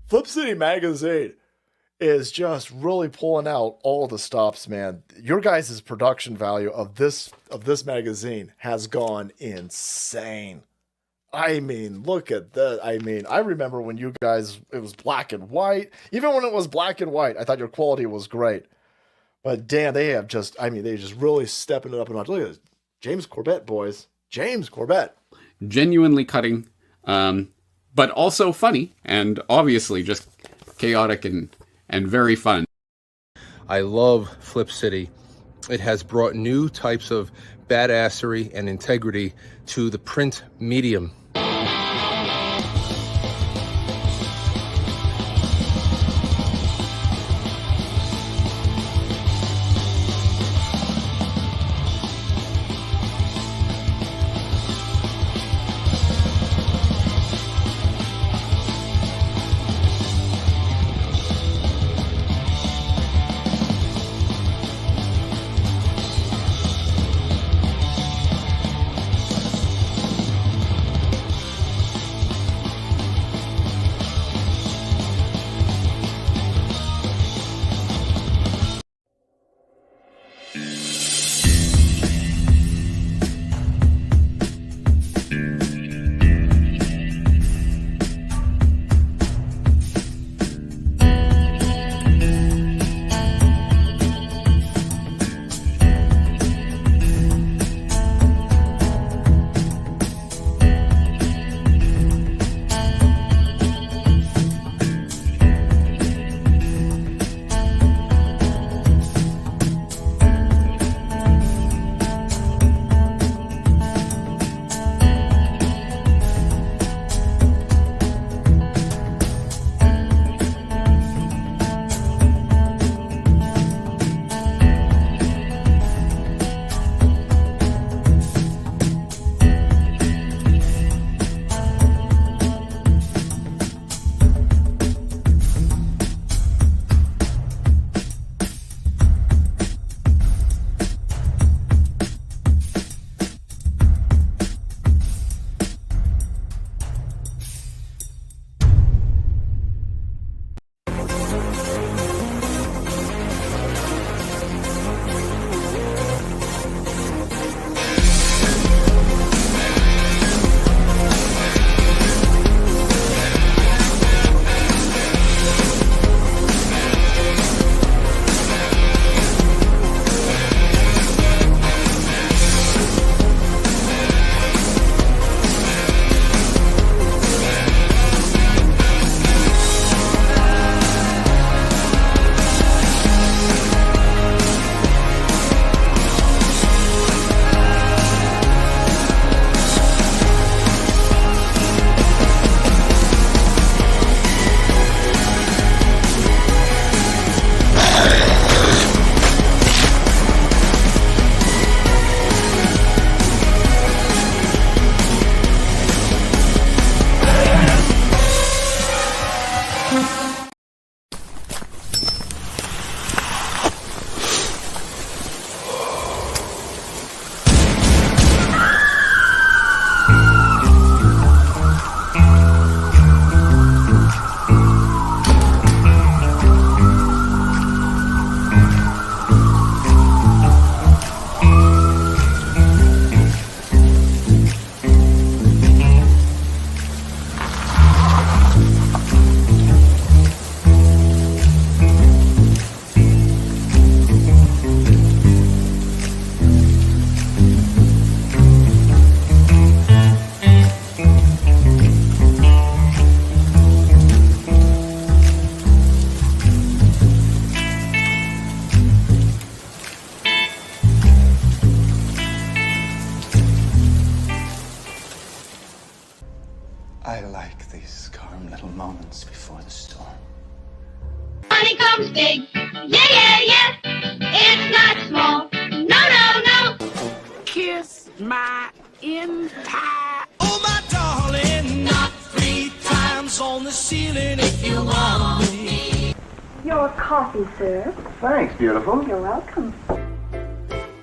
Flip City Magazine is just really pulling out all the stops, man. Your guys' production value of this magazine has gone insane. I mean, look at that. I mean, I remember when you guys, it was black and white. Even when it was black and white, I thought your quality was great. But damn, they have just, I mean, they just really stepping it up a notch. Look at this. James Corbett, boys. James Corbett. Genuinely cutting, but also funny, and obviously just chaotic and very fun. I love Flip City. It has brought new types of badassery and integrity to the print medium. I like these calm little moments before the storm. Money comes big. Yeah, yeah, yeah. It's not small. No, no, no. Kiss my entire. Oh, my darling, not 3 times on the ceiling if you want me. Your coffee, sir. Thanks, beautiful. You're welcome.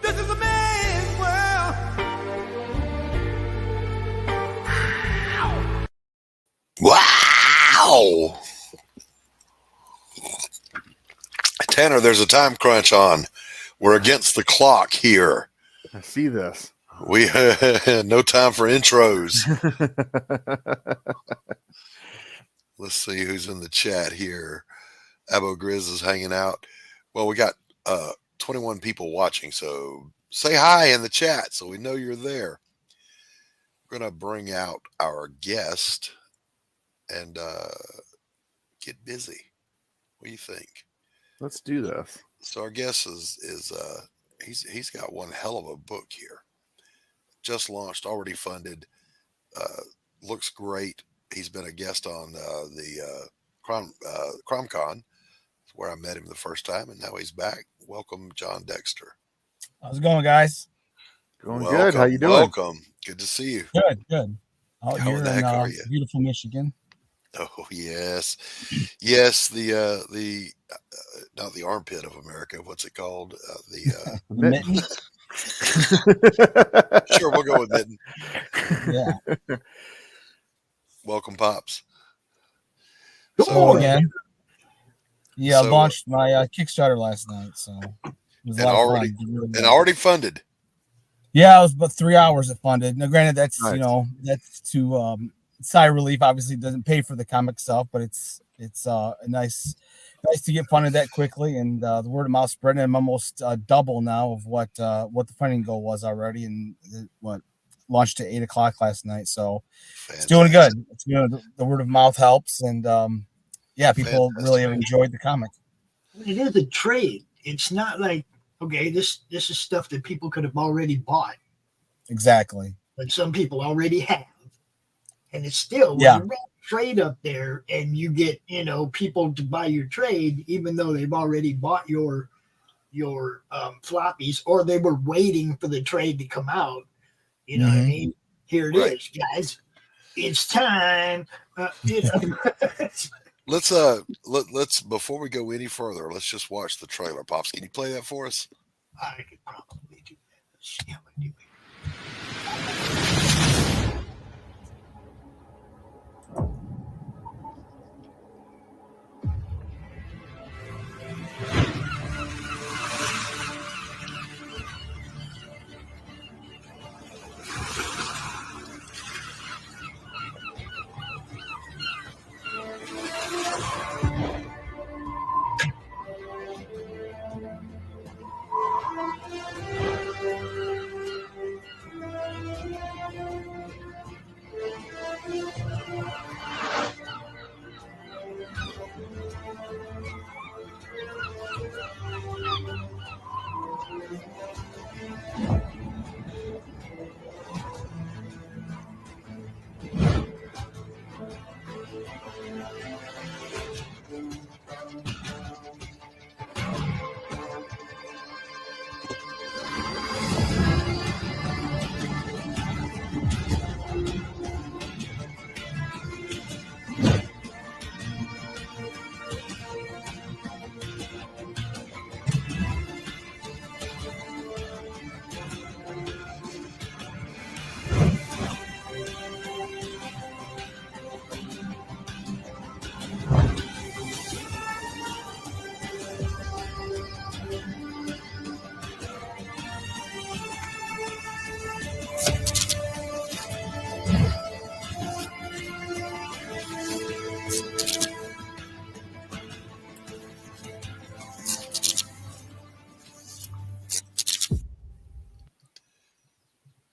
This is a man's world. Wow! Tanner, there's a time crunch on. We're against the clock here. I see this. We no time for intros. Let's see who's in the chat here. Abo Grizz is hanging out. Well, we got 21 people watching, so say hi in the chat so we know you're there. We're going to bring out our guest and get busy. What do you think? Let's do this. So our guest is he's got one hell of a book here. Just launched, already funded. Looks great. He's been a guest on the CromCon, where I met him the first time, and now he's back. Welcome, Jon Dexter. How's it going, guys? Going good. How you doing? Welcome. Good to see you. Good. Out How here the heck are in you? beautiful Michigan. Oh yes, yes. The not the armpit of America. What's it called? The mitten. Sure, we'll go with mitten. Yeah. Welcome, Pops. So again. Yeah, so, I launched my Kickstarter last night, so it was a lot of fun. Really already funded. Yeah, it was about 3 hours it funded. Now, granted, that's nice. That's to sigh relief. Obviously, it doesn't pay for the comic stuff, but it's a nice to get funded that quickly, and the word of mouth spreading. I'm almost double now of what the funding goal was already, and launched at 8 o'clock last night. So It's doing good. It's the word of mouth helps, and people really have enjoyed the comic. It is a trade. It's not like, okay, this is stuff that people could have already bought. Exactly. But some people already have. And it's still, when you run a trade up there and you get, people to buy your trade, even though they've already bought your floppies, or they were waiting for the trade to come out. You know what I mean? Here it is, guys. It's time. Let's before we go any further, let's just watch the trailer. Pops, can you play that for us? I could probably do that. Let's see how I do it.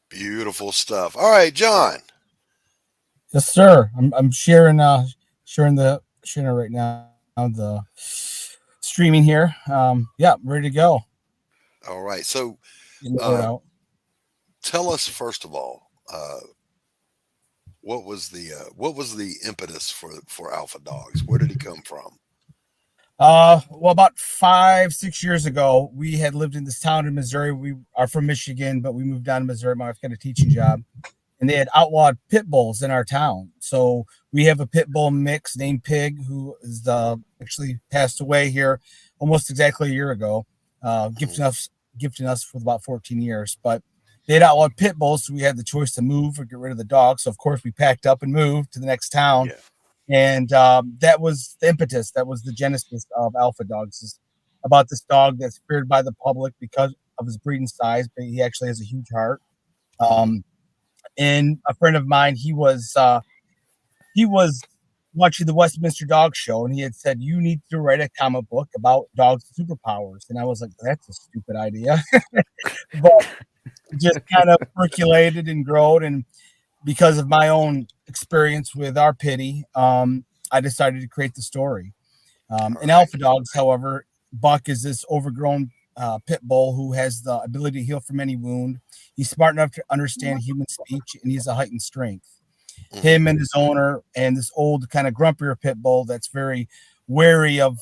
Beautiful stuff. All right, Jon. Yes, sir. I'm sharing sharing it right now. The streaming here. Ready to go. All right. So tell us first of all, what was the impetus for Alpha Dogs? Where did he come from? About 5-6 years ago, we had lived in this town in Missouri. We are from Michigan, but we moved down to Missouri. My wife got a teaching job, and they had outlawed pit bulls in our town. So we have a pit bull mix named Pig, who is actually passed away here almost exactly a year ago, gifting us for about 14 years. But they had outlawed pit bulls, so we had the choice to move or get rid of the dog. So of course we packed up and moved to the next town. Yeah. And that was the impetus. That was the genesis of Alpha Dogs. about this dog that's feared by the public because of his breeding size, but he actually has a huge heart. And a friend of mine, he was watching the Westminster Dog Show, and he had said, "You need to write a comic book about dogs with superpowers." And I was like, "That's a stupid idea," but it just kind of percolated and growed. And because of my own experience with our pity, I decided to create the story. In Alpha Dogs, however, Buck is this overgrown pit bull who has the ability to heal from any wound. He's smart enough to understand human speech, and he has a heightened strength. Him and his owner and this old kind of grumpier pit bull that's very wary of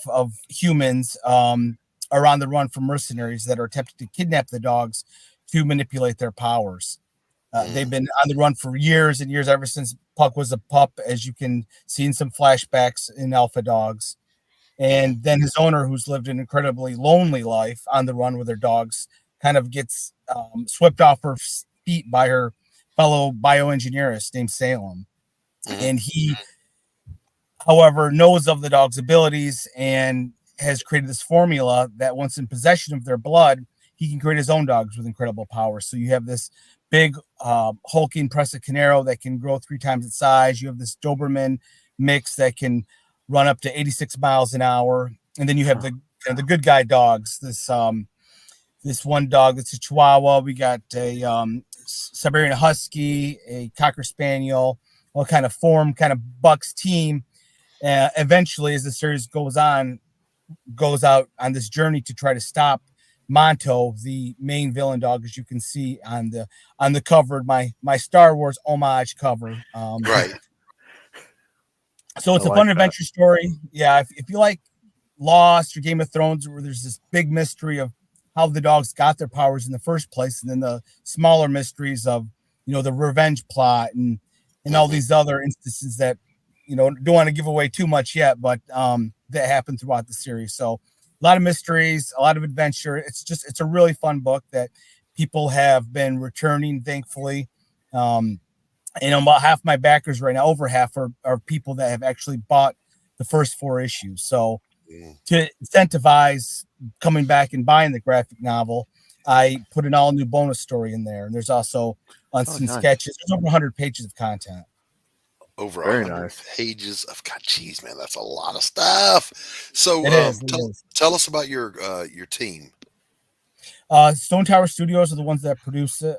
humans are on the run from mercenaries that are attempting to kidnap the dogs to manipulate their powers. They've been on the run for years and years, ever since Puck was a pup, as you can see in some flashbacks in Alpha Dogs. And then his owner, who's lived an incredibly lonely life on the run with her dogs, kind of gets swept off her feet by her fellow bioengineerist named Salem. And he, however, knows of the dog's abilities and has created this formula that once in possession of their blood, he can create his own dogs with incredible power. So you have this big hulking Presa Canero that can grow 3 times its size. You have this Doberman mix that can run up to 86 miles an hour. And then you have the good guy dogs. This one dog that's a Chihuahua. We got a Siberian Husky, a Cocker Spaniel, all kind of form kind of Buck's team. Eventually, as the series goes out on this journey to try to stop Monto, the main villain dog, as you can see on the cover of my Star Wars homage cover. Right. So it's a fun adventure story. Yeah, if you like Lost or Game of Thrones, where there's this big mystery of how the dogs got their powers in the first place, and then the smaller mysteries of, the revenge plot and all these other instances that, don't want to give away too much yet, but that happen throughout the series. So a lot of mysteries, a lot of adventure. It's a really fun book that people have been returning, thankfully. And about half my backers right now, over half are people that have actually bought the first 4 issues. So to incentivize coming back and buying the graphic novel, I put an all new bonus story in there. And there's also some sketches. There's over 100 pages of content. Over 100 pages of geez, man, that's a lot of stuff. So tell us about your team. Stone Tower Studios are the ones that produce it.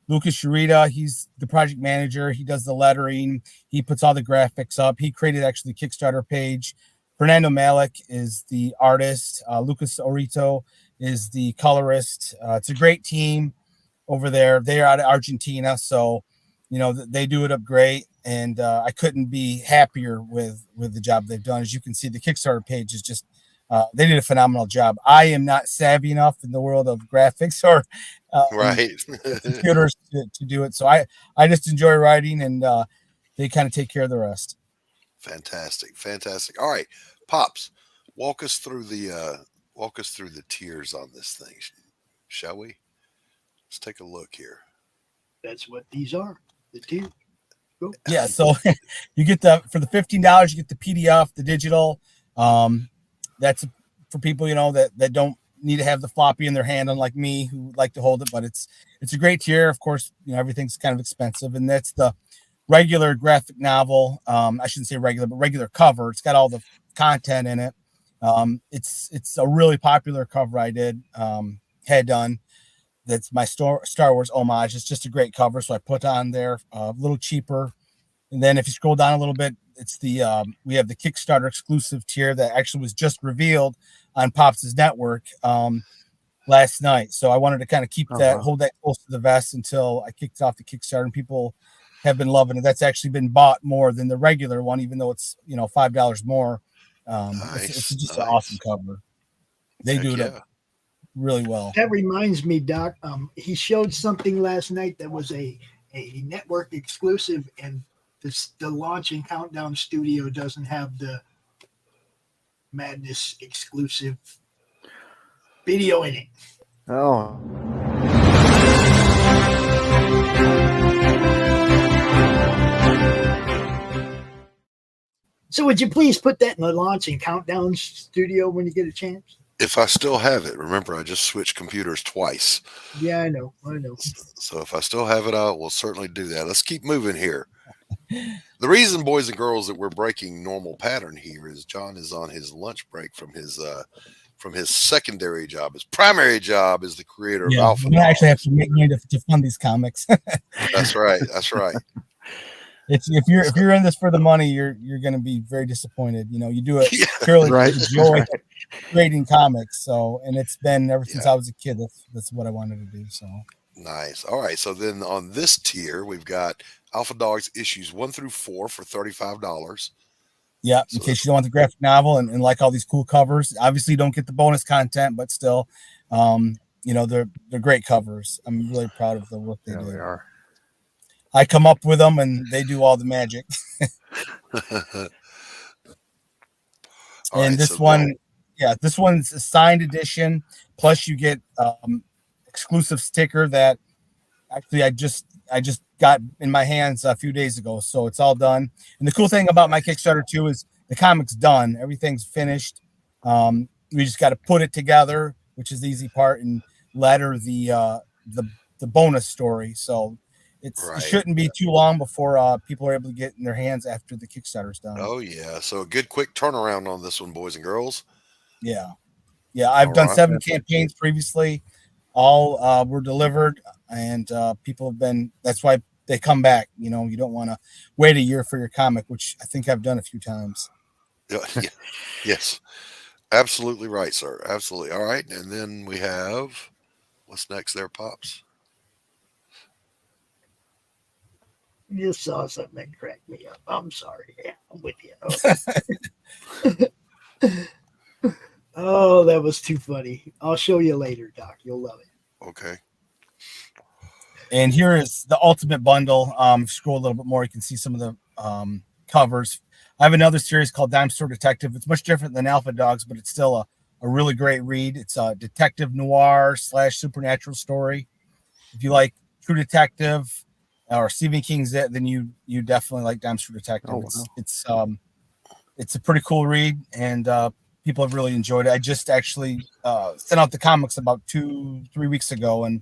Lucas Sharita, he's the project manager. He does the lettering. He puts all the graphics up. He created actually the Kickstarter page. Fernando Malik is the artist. Lucas Orito is the colorist. It's a great team over there. They are out of Argentina, so they do it up great. And I couldn't be happier with the job they've done. As you can see, the Kickstarter page is just they did a phenomenal job. I am not savvy enough in the world of graphics or computers to do it. So I just enjoy writing, and they kind of take care of the rest. Fantastic. All right, Pops, walk us through the tiers on this thing, shall we? Let's take a look here. That's what these are. The tiers. Cool. Yeah. So you get for the $15, you get the PDF, the digital. That's for people, that don't need to have the floppy in their hand, unlike me, who like to hold it. But it's a great tier. Of course, everything's kind of expensive, and that's the regular graphic novel. I shouldn't say regular, but regular cover. It's got all the content in it. It's a really popular cover I had done. That's my Star Wars homage. It's just a great cover, so I put on there a little cheaper. And then if you scroll down a little bit, it's we have the Kickstarter exclusive tier that actually was just revealed on Pops' network last night. So I wanted to kind of hold that close to the vest until I kicked off the Kickstarter, and people have been loving it. That's actually been bought more than the regular one, even though it's $5 more. It's just an awesome cover. They do it up really well. That reminds me, Doc. He showed something last night that was a network exclusive, and the launching countdown studio doesn't have the Madness exclusive video in it. Oh. So would you please put that in the launching countdown studio when you get a chance? If I still have it, remember I just switched computers twice. Yeah, I know. So if I still have it, I will certainly do that. Let's keep moving here. The reason, boys and girls, that we're breaking normal pattern here is Jon is on his lunch break from his secondary job. His primary job is the creator of Alpha. We actually have to make money to fund these comics. That's right. That's right. It's if you're in this for the money, you're going to be very disappointed. You do it purely to enjoy creating comics. So, and it's been ever since I was a kid. That's what I wanted to do. So nice. All right. So then on this tier, we've got Alpha Dogs issues 1 through 4 for $35. Yeah, in case you don't want the graphic novel and like all these cool covers. Obviously, you don't get the bonus content, but still, they're great covers. I'm really proud of the work they do. They are. I come up with them, and they do all the magic. And this one's a signed edition. Plus, you get exclusive sticker that actually I just got in my hands a few days ago. So it's all done. And the cool thing about my Kickstarter too is the comic's done. Everything's finished. We just got to put it together, which is the easy part, and letter the bonus story. So it shouldn't be too long before people are able to get in their hands after the Kickstarter's done. Oh yeah. So a good quick turnaround on this one, boys and girls. Yeah. I've done 7 campaigns previously. All were delivered, and people have been. That's why they come back. You don't want to wait a year for your comic, which I think I've done a few times. Yes, absolutely right, sir. Absolutely. All right, and then we have what's next there, Pops. You saw something that cracked me up. I'm sorry. Yeah, I'm with you. Oh, that was too funny. I'll show you later, Doc. You'll love it. Okay. And here is the ultimate bundle. Scroll a little bit more, you can see some of the covers. I have another series called Dime Store Detective. It's much different than Alpha Dogs, but it's still a really great read. It's a detective noir / supernatural story. If you like True Detective or Stephen King's It, then you definitely like Dime Store Detective. Oh, wow. It's a pretty cool read, and people have really enjoyed it. I just actually sent out the comics about 2-3 weeks ago, and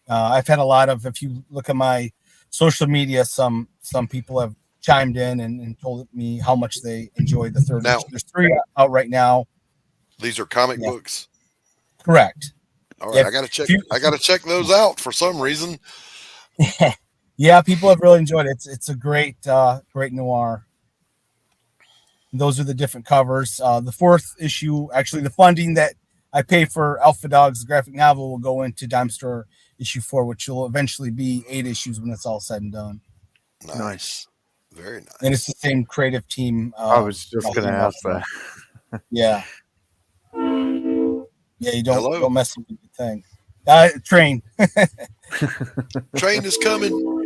I've had a lot of. If you look at my social media, some people have chimed in and told me how much they enjoyed the third. Now, there's 3 out right now. These are comic books. Correct. All right, I gotta check. I gotta check those out for some reason. Yeah, people have really enjoyed it. It's a great noir. Those are the different covers. The 4th issue, actually, the funding that I pay for Alpha Dogs, the graphic novel, will go into Dime Store issue 4, which will eventually be 8 issues when it's all said and done. Nice. Very nice. And it's the same creative team. I was just going to ask that. Yeah. Yeah, you don't mess with the thing. Train. Train is coming.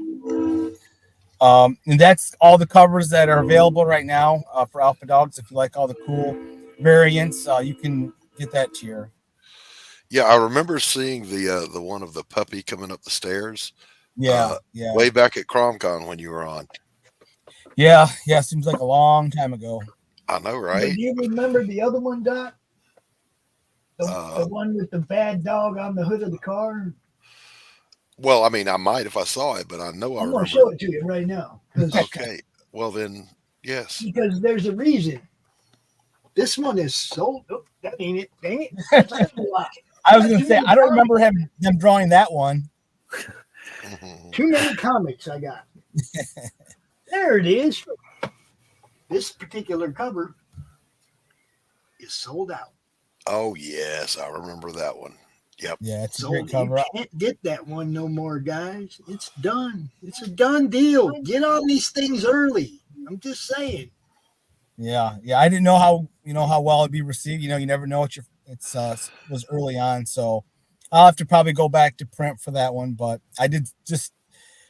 And that's all the covers that are available right now for Alpha Dogs. If you like all the cool variants, you can get that tier. Yeah, I remember seeing the one of the puppy coming up the stairs. Yeah. Way back at CromCon when you were on. Yeah. Seems like a long time ago. I know, right? Do you remember the other one, Doc? The one with the bad dog on the hood of the car? Well, I mean, I might if I saw it, but I know I remember. I'm going to show it to you right now. Okay. Well, then, yes. Because there's a reason. This one is sold. Oh, that ain't it. Dang it. That's a lie. I was going to say, I don't remember them drawing that one. Too many comics I got. There it is. This particular cover is sold out. Oh, yes. I remember that one. Yep. Yeah, it's a great cover. You can't get that one no more, guys. It's done. It's a done deal. Get on these things early. I'm just saying. Yeah. I didn't know how well it'd be received. You never know what was early on, so I'll have to probably go back to print for that one. But I did just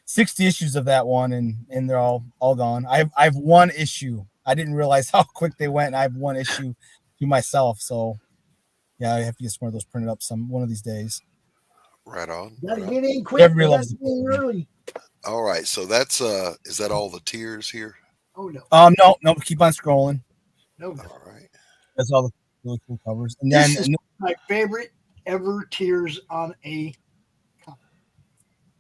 60 issues of that one, and they're all gone. I've 1 issue. I didn't realize how quick they went. And I have 1 issue to myself, so. Yeah, I have to get some more of those printed up one of these days. Right on. Gotta get in quick. Early. All right, so that's is that all the tiers here? Oh no. No, keep on scrolling. No. All right. That's all really cool covers. And then this is my favorite ever Tears on a comic.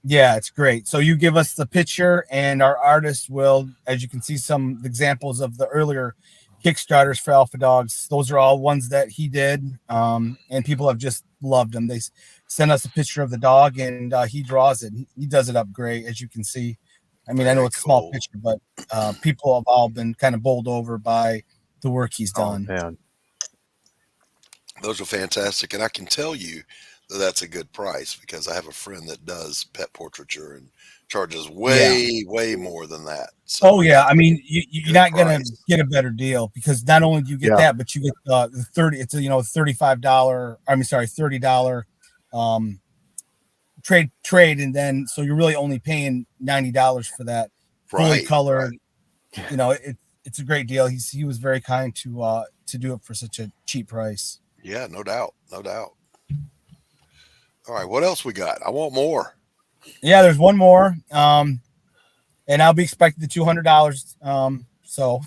Yeah, it's great. So you give us the picture, and our artist will, as you can see, some examples of the earlier Kickstarters for Alpha Dogs. Those are all ones that he did, and people have just loved them. They send us a picture of the dog, and he draws it. He does it up great, as you can see. I mean, I know it's a small picture, but people have all been kind of bowled over by the work he's done. Oh, man. Those are fantastic, and I can tell you that that's a good price because I have a friend that does pet portraiture and charges way more than that. So I mean, you're not gonna get a better deal because not only do you get that, but you get the 30. It's $35. I mean, sorry, $30 trade, and then so you're really only paying $90 for that fully colored. Right. You know, it's a great deal. He was very kind to do it for such a cheap price. Yeah, no doubt. All right, what else we got? I want more. Yeah, there's one more, and I'll be expecting the $200. So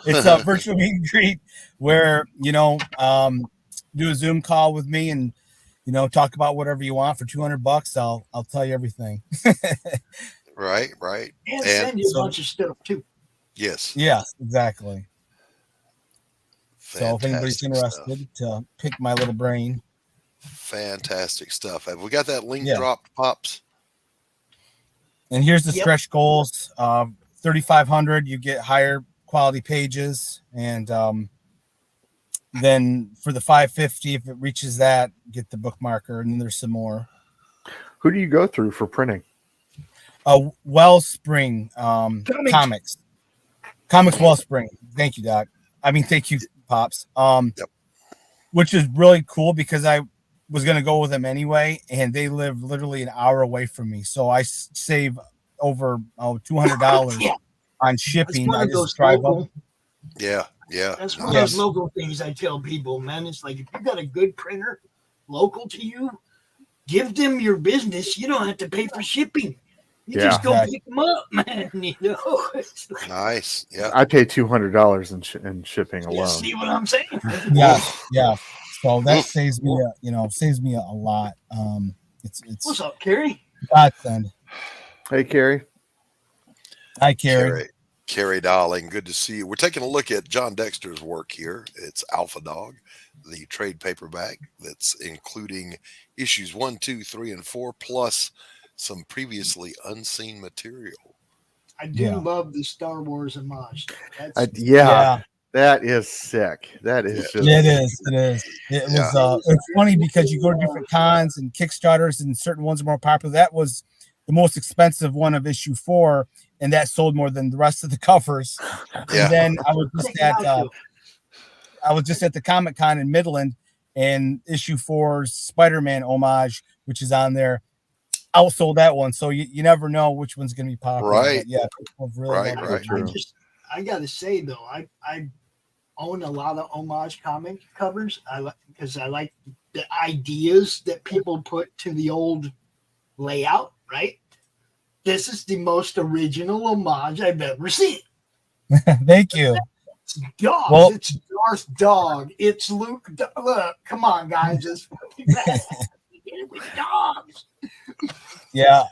it's a virtual meet and greet where do a Zoom call with me and talk about whatever you want for $200. I'll tell you everything. Right. And send you a bunch of stuff too. Yes. Yeah, exactly. Fantastic so if anybody's interested to pick my little brain. Fantastic stuff. Have we got that link dropped, Pops? And here's the stretch goals. 3,500, you get higher quality pages. And then for the 550, if it reaches that, get the bookmarker. And then there's some more. Who do you go through for printing? Wellspring Comics. Comics Wellspring. Thank you, Doc. I mean, thank you, Pops. Which is really cool because I was going to go with them anyway, and they live literally an hour away from me. So I save over $200 on shipping. I just drive up. Yeah. That's one of those local things I tell people, man. It's like if you got a good printer local to you, give them your business. You don't have to pay for shipping. You just go pick them up, man. Nice. Yeah. I pay $200 in shipping alone. See what I'm saying? Yeah. So that saves me, a lot. It's what's up, Carrie? Godsend. Hey, Carrie. Hi, Carrie. Carrie, darling, good to see you. We're taking a look at Jon Dexter's work here. It's Alpha Dog, the trade paperback that's including issues 1, 2, 3, and 4, plus some previously unseen material. I do love the Star Wars homage. That is sick. That is just... It is. It was it's funny because you go to different cons and Kickstarters and certain ones are more popular. That was the most expensive one of issue 4, and that sold more than the rest of the covers. And then I was just at the Comic Con in Midland, and issue 4's Spider-Man homage, which is on there, outsold that one. So you never know which one's going to be popular. Right. But really I got to say though, I own a lot of homage comic covers. Because I like the ideas that people put to the old layout. Right. This is the most original homage I've ever seen. Thank you. It's dogs. It's Darth Dog. It's Luke. Look, come on, guys. It's with dogs. Yeah.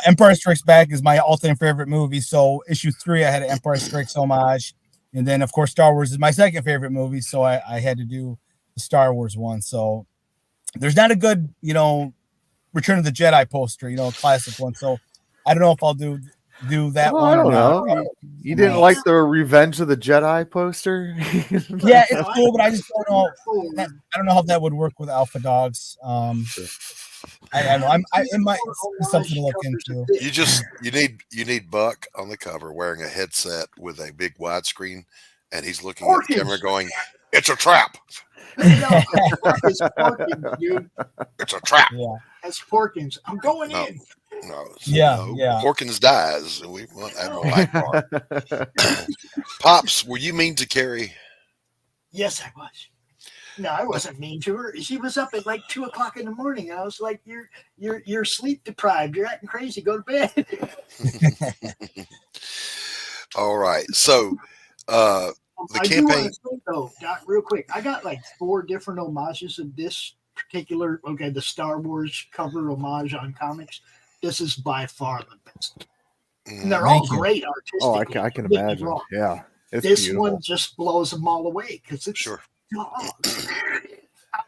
Empire Strikes Back is my all-time favorite movie. So issue 3, I had an Empire Strikes homage. And then, of course, Star Wars is my second favorite movie. So I had to do the Star Wars one. So there's not a good, Return of the Jedi poster, classic one. So I don't know if I'll do that one. I don't know. You didn't like the Revenge of the Jedi poster? Yeah, it's cool, but I just don't know. I don't know how that would work with Alpha Dogs. I don't know. It might be something to look into. You need Buck on the cover wearing a headset with a big widescreen, and he's looking at the camera going, "It's a trap." It's Porkins, dude. It's a trap. Yeah. That's Porkins. I'm going in. No. Yeah. Porkins dies. We want Admiral Ackbar. Pops, were you mean to Carrie? Yes, I was. No, I wasn't mean to her. She was up at like 2:00 in the morning. I was like, "You're sleep deprived. You're acting crazy. Go to bed." All right. So, the campaign. though, Doc, real quick. I got like 4 different homages of this particular, the Star Wars cover homage on comics. This is by far the best. And they're all great artistically. Oh, I can imagine. Yeah. It's this beautiful. one just blows them all away because it's sure. dogs.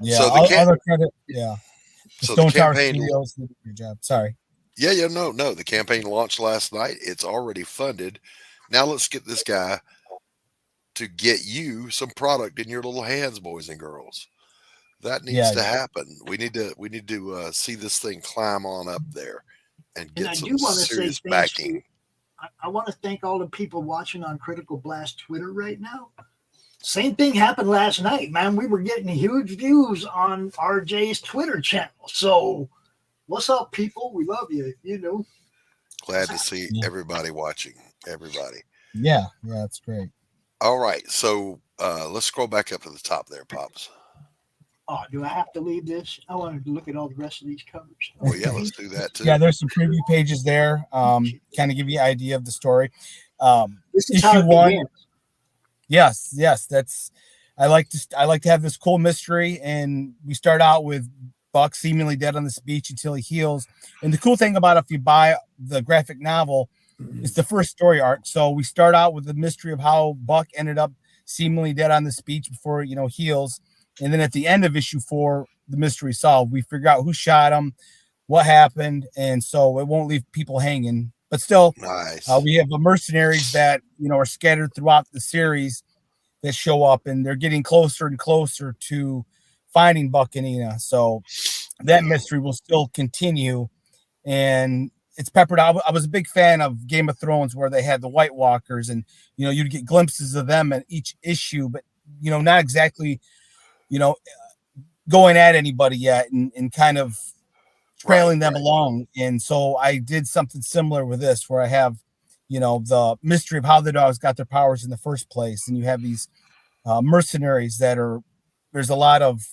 Yeah, So other credit. Yeah. So Stone the Tower campaign. Studios did a good job. Sorry. Yeah, no. The campaign launched last night. It's already funded. Now let's get this guy to get you some product in your little hands, boys and girls. That needs to happen. We need to see this thing climb on up there and get some serious backing. I want to thank all the people watching on Critical Blast Twitter right now. Same thing happened last night, man. We were getting huge views on RJ's Twitter channel. So what's up, people? We love you. Glad to see everybody watching. Everybody. Yeah, that's great. All right. So let's scroll back up to the top there, Pops. Oh, do I have to leave this? I wanted to look at all the rest of these covers. Oh, yeah, let's do that too. Yeah, there's some preview pages there. Kind of give you an idea of the story. This is issue how it 1. begins. Yes, that's. I like to have this cool mystery, and we start out with Buck seemingly dead on this beach until he heals. And the cool thing about if you buy the graphic novel, it's the first story arc. So we start out with the mystery of how Buck ended up seemingly dead on this beach before heals. And then at the end of issue 4, the mystery solved. We figure out who shot him, what happened, and so it won't leave people hanging. But still, nice. We have the mercenaries that are scattered throughout the series that show up, and they're getting closer and closer to finding Buck and Ina. So that mystery will still continue, and it's peppered out. I was a big fan of Game of Thrones, where they had the White Walkers, and you'd get glimpses of them in each issue, but not exactly. Going at anybody yet and kind of trailing them along. And so I did something similar with this, where I have, the mystery of how the dogs got their powers in the first place. And you have these mercenaries there's a lot of,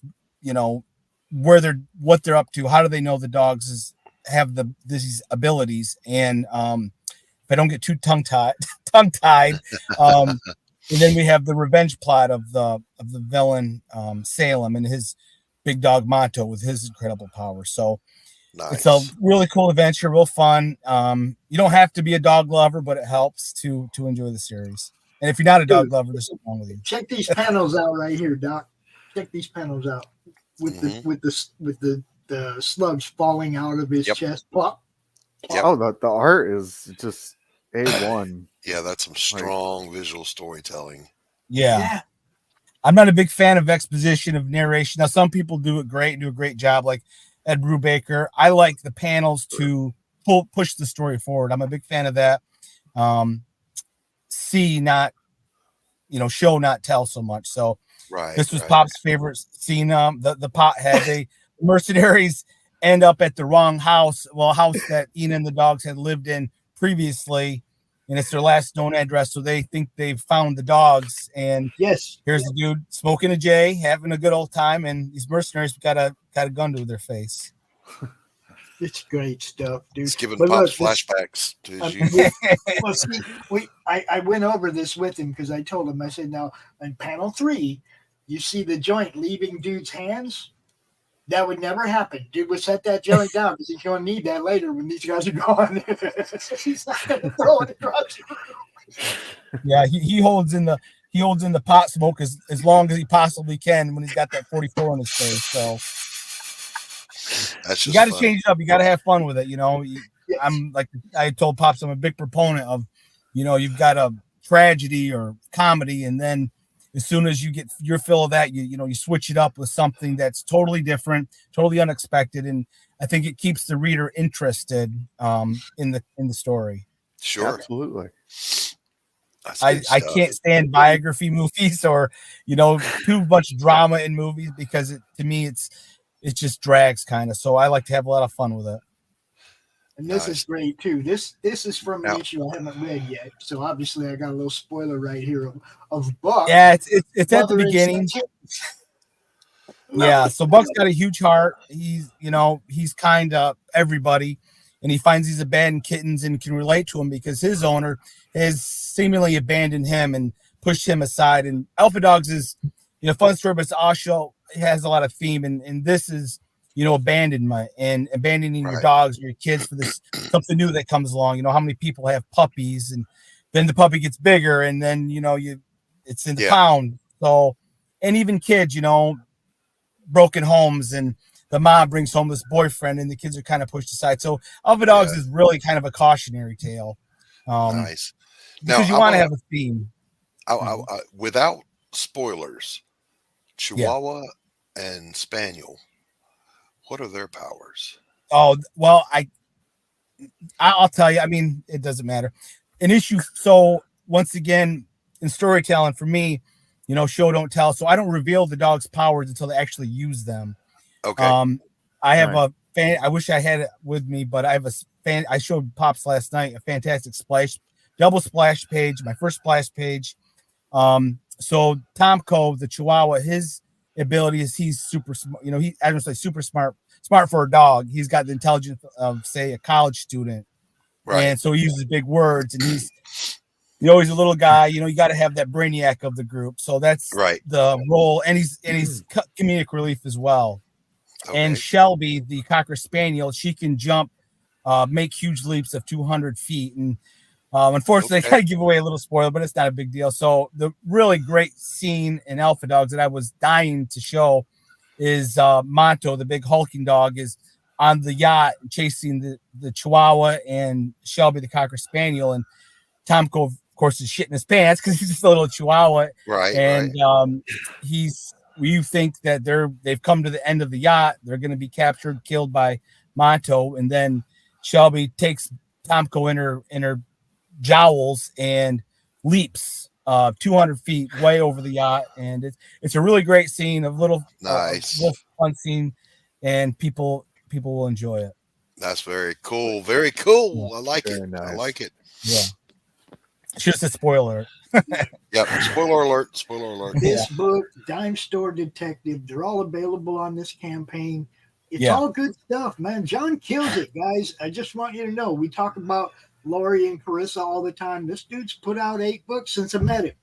what they're up to. How do they know the dogs have these abilities? And if I don't get too tongue tied, and then we have the revenge plot of the villain Salem and his big dog Monto with his incredible power. So It's a really cool adventure, real fun. You don't have to be a dog lover, but it helps to enjoy the series. And if you're not a dog lover, there's something wrong with you. Check these panels out right here, Doc. Check these panels out with the slugs falling out of his chest. Plop. Yep. Oh, the art is just A1. Yeah, that's some strong visual storytelling. Yeah. I'm not a big fan of exposition, of narration. Now, some people do it great and do a great job, like Ed Brubaker. I like the panels to push the story forward. I'm a big fan of that. Show, not tell so much. So this was Pop's favorite scene. The pothead, the mercenaries end up at the wrong house. Well, a house that Ina and the dogs had lived in previously, and it's their last known address. So they think they've found the dogs. And here's the dude smoking a J, having a good old time, and these mercenaries got a gun to their face. It's great stuff, dude. It's giving Pops flashbacks to his youth. Well, see, I went over this with him because I told him, I said, now in panel 3, you see the joint leaving dude's hands. That would never happen. Dude would set that joint down because he's going to need that later when these guys are gone. He's not going to throw it across the room. Yeah, he holds in the pot smoke as long as he possibly can when he's got that 44 on his face. So that's you got to change it up. You got to have fun with it. I'm like I told Pops, I'm a big proponent of, you've got a tragedy or comedy, and then as soon as you get your fill of that, you switch it up with something that's totally different, totally unexpected, and I think it keeps the reader interested in the story. Sure, absolutely. I can't stand biography movies or too much drama in movies because to me it just drags kind of. So I like to have a lot of fun with it. And this is great too. This is from an issue I haven't read yet, so obviously I got a little spoiler right here of Buck. Yeah, it's at the beginning. Yeah, so Buck's got a huge heart. He's kind to everybody, and he finds these abandoned kittens and can relate to them because his owner has seemingly abandoned him. And pushed him aside. And Alpha Dogs is, fun story, but it's also, it has a lot of theme. And this is, abandonment and abandoning your dogs or your kids for this something new that comes along. How many people have puppies, and then the puppy gets bigger, and then, it's in the pound. So, and even kids, broken homes, and the mom brings home this boyfriend, and the kids are kind of pushed aside. So Alpha Dogs is really kind of a cautionary tale. Nice. Because you want to have a theme. Without spoilers, Chihuahua and Spaniel, what are their powers? Oh, well, I'll tell you. I mean, it doesn't matter. An issue. So once again, in storytelling, for me, show don't tell. So I don't reveal the dog's powers until they actually use them. Okay. I have a fan. I wish I had it with me, but I have a fan. I showed Pops last night a fantastic double splash page. My first splash page. So Tomko, the Chihuahua, his ability is he's super smart. I don't say super smart for a dog. He's got the intelligence of, say, a college student. Right. And so he uses big words, and he's a little guy. You got to have that brainiac of the group. So that's the role, and he's comedic relief as well. Okay. And Shelby, the Cocker Spaniel, she can jump, make huge leaps of 200 feet. And unfortunately, I gotta give away a little spoiler, but it's not a big deal. So the really great scene in Alpha Dogs that I was dying to show is Monto, the big hulking dog, is on the yacht chasing the Chihuahua and Shelby, the Cocker Spaniel, and Tomko, of course, is shitting his pants because he's just a little Chihuahua. Right. And we think that they've come to the end of the yacht. They're going to be captured, killed by Monto, and then Shelby takes Tomko in her jowls and leaps 200 feet way over the yacht. And it's a really great scene of little fun scene, and people will enjoy it. That's very cool. Very cool. Yeah, I like it. Nice. I like it. Yeah. It's just a spoiler. Yep. Spoiler alert. Spoiler alert. This book, Dime Store Detective, they're all available on this campaign. It's all good stuff, man. Jon kills it, guys. I just want you to know. We talk about Laurie and Corissa all the time. This dude's put out 8 books since I met him.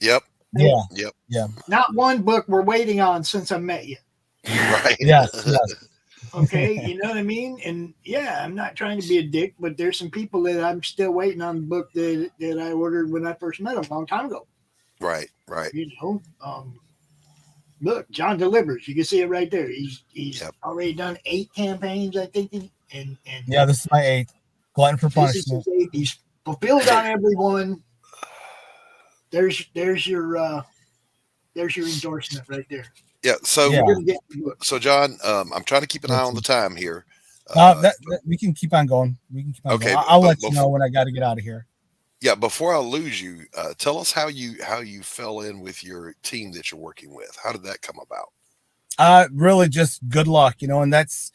Yep. Yeah. Yep. Yeah. Not one book we're waiting on since I met you. Right. Yes. Okay, you know what I mean? And yeah, I'm not trying to be a dick, but there's some people that I'm still waiting on the book that I ordered when I first met him a long time ago. Right. Look, Jon delivers. You can see it right there. He's already done 8 campaigns, I think. And yeah, this is my 8th. Glutton for punishment. He's fulfilled on everyone. There's your endorsement right there. Yeah. So Jon, I'm trying to keep an eye on the time here. We can keep on going. Okay. I'll let you know when I got to get out of here. Yeah. Before I lose you, tell us how you fell in with your team that you're working with. How did that come about? Really just good luck, and that's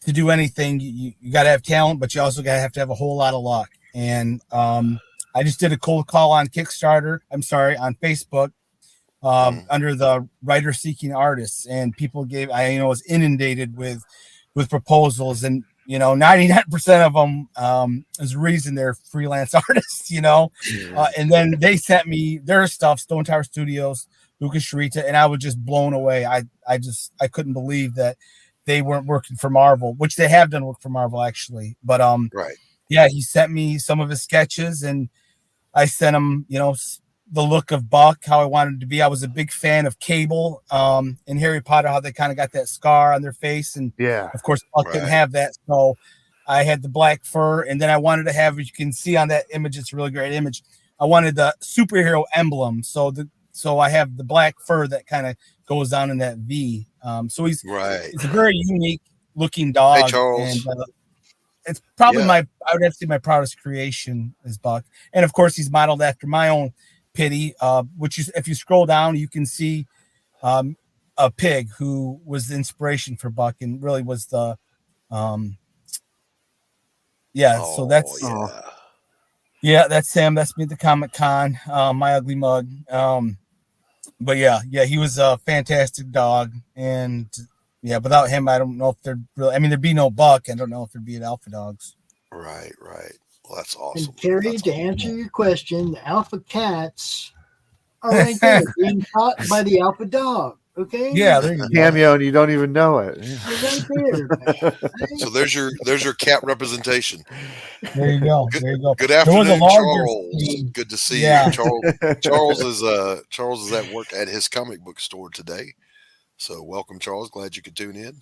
to do anything. You got to have talent, but you also got to have a whole lot of luck. And I just did a cold call on Kickstarter. On Facebook. Under the writer seeking artists, and people was inundated with proposals, and 99% of them is the reason they're freelance artists, and then they sent me their stuff, Stone Tower Studios, Lucas Sharita, and I was just blown away. I couldn't believe that they weren't working for Marvel, which they have done work for Marvel actually, but he sent me some of his sketches, and I sent him the look of Buck, how I wanted it to be. I was a big fan of Cable in Harry Potter, how they kind of got that scar on their face. And of course, Buck didn't have that. So I had the black fur, and then I wanted to have, as you can see on that image, it's a really great image. I wanted the superhero emblem. So I have the black fur that kind of goes down in that V. So it's a very unique looking dog. Hey, Charles. And it's probably I would have to say my proudest creation is Buck. And of course, he's modeled after my own Pity, which is, if you scroll down, you can see a pig who was the inspiration for Buck and really was the so that's that's him. That's me at the Comic-Con, my ugly mug. But he was a fantastic dog, and without him, I don't know if there'd be no Buck. I don't know if there'd be an Alpha Dogs. Right. Well, that's awesome. And Terry, to answer your question, the Alpha Cats Oh, right there, being caught by the alpha dog. Okay. Yeah, there you go. Cameo, and you don't even know it. Right there, man. So there's your cat representation. There you go. There you go. Good There was a afternoon, larger Charles. scene. Good to see Yeah. you. Charles is at work at his comic book store today. So welcome, Charles. Glad you could tune in.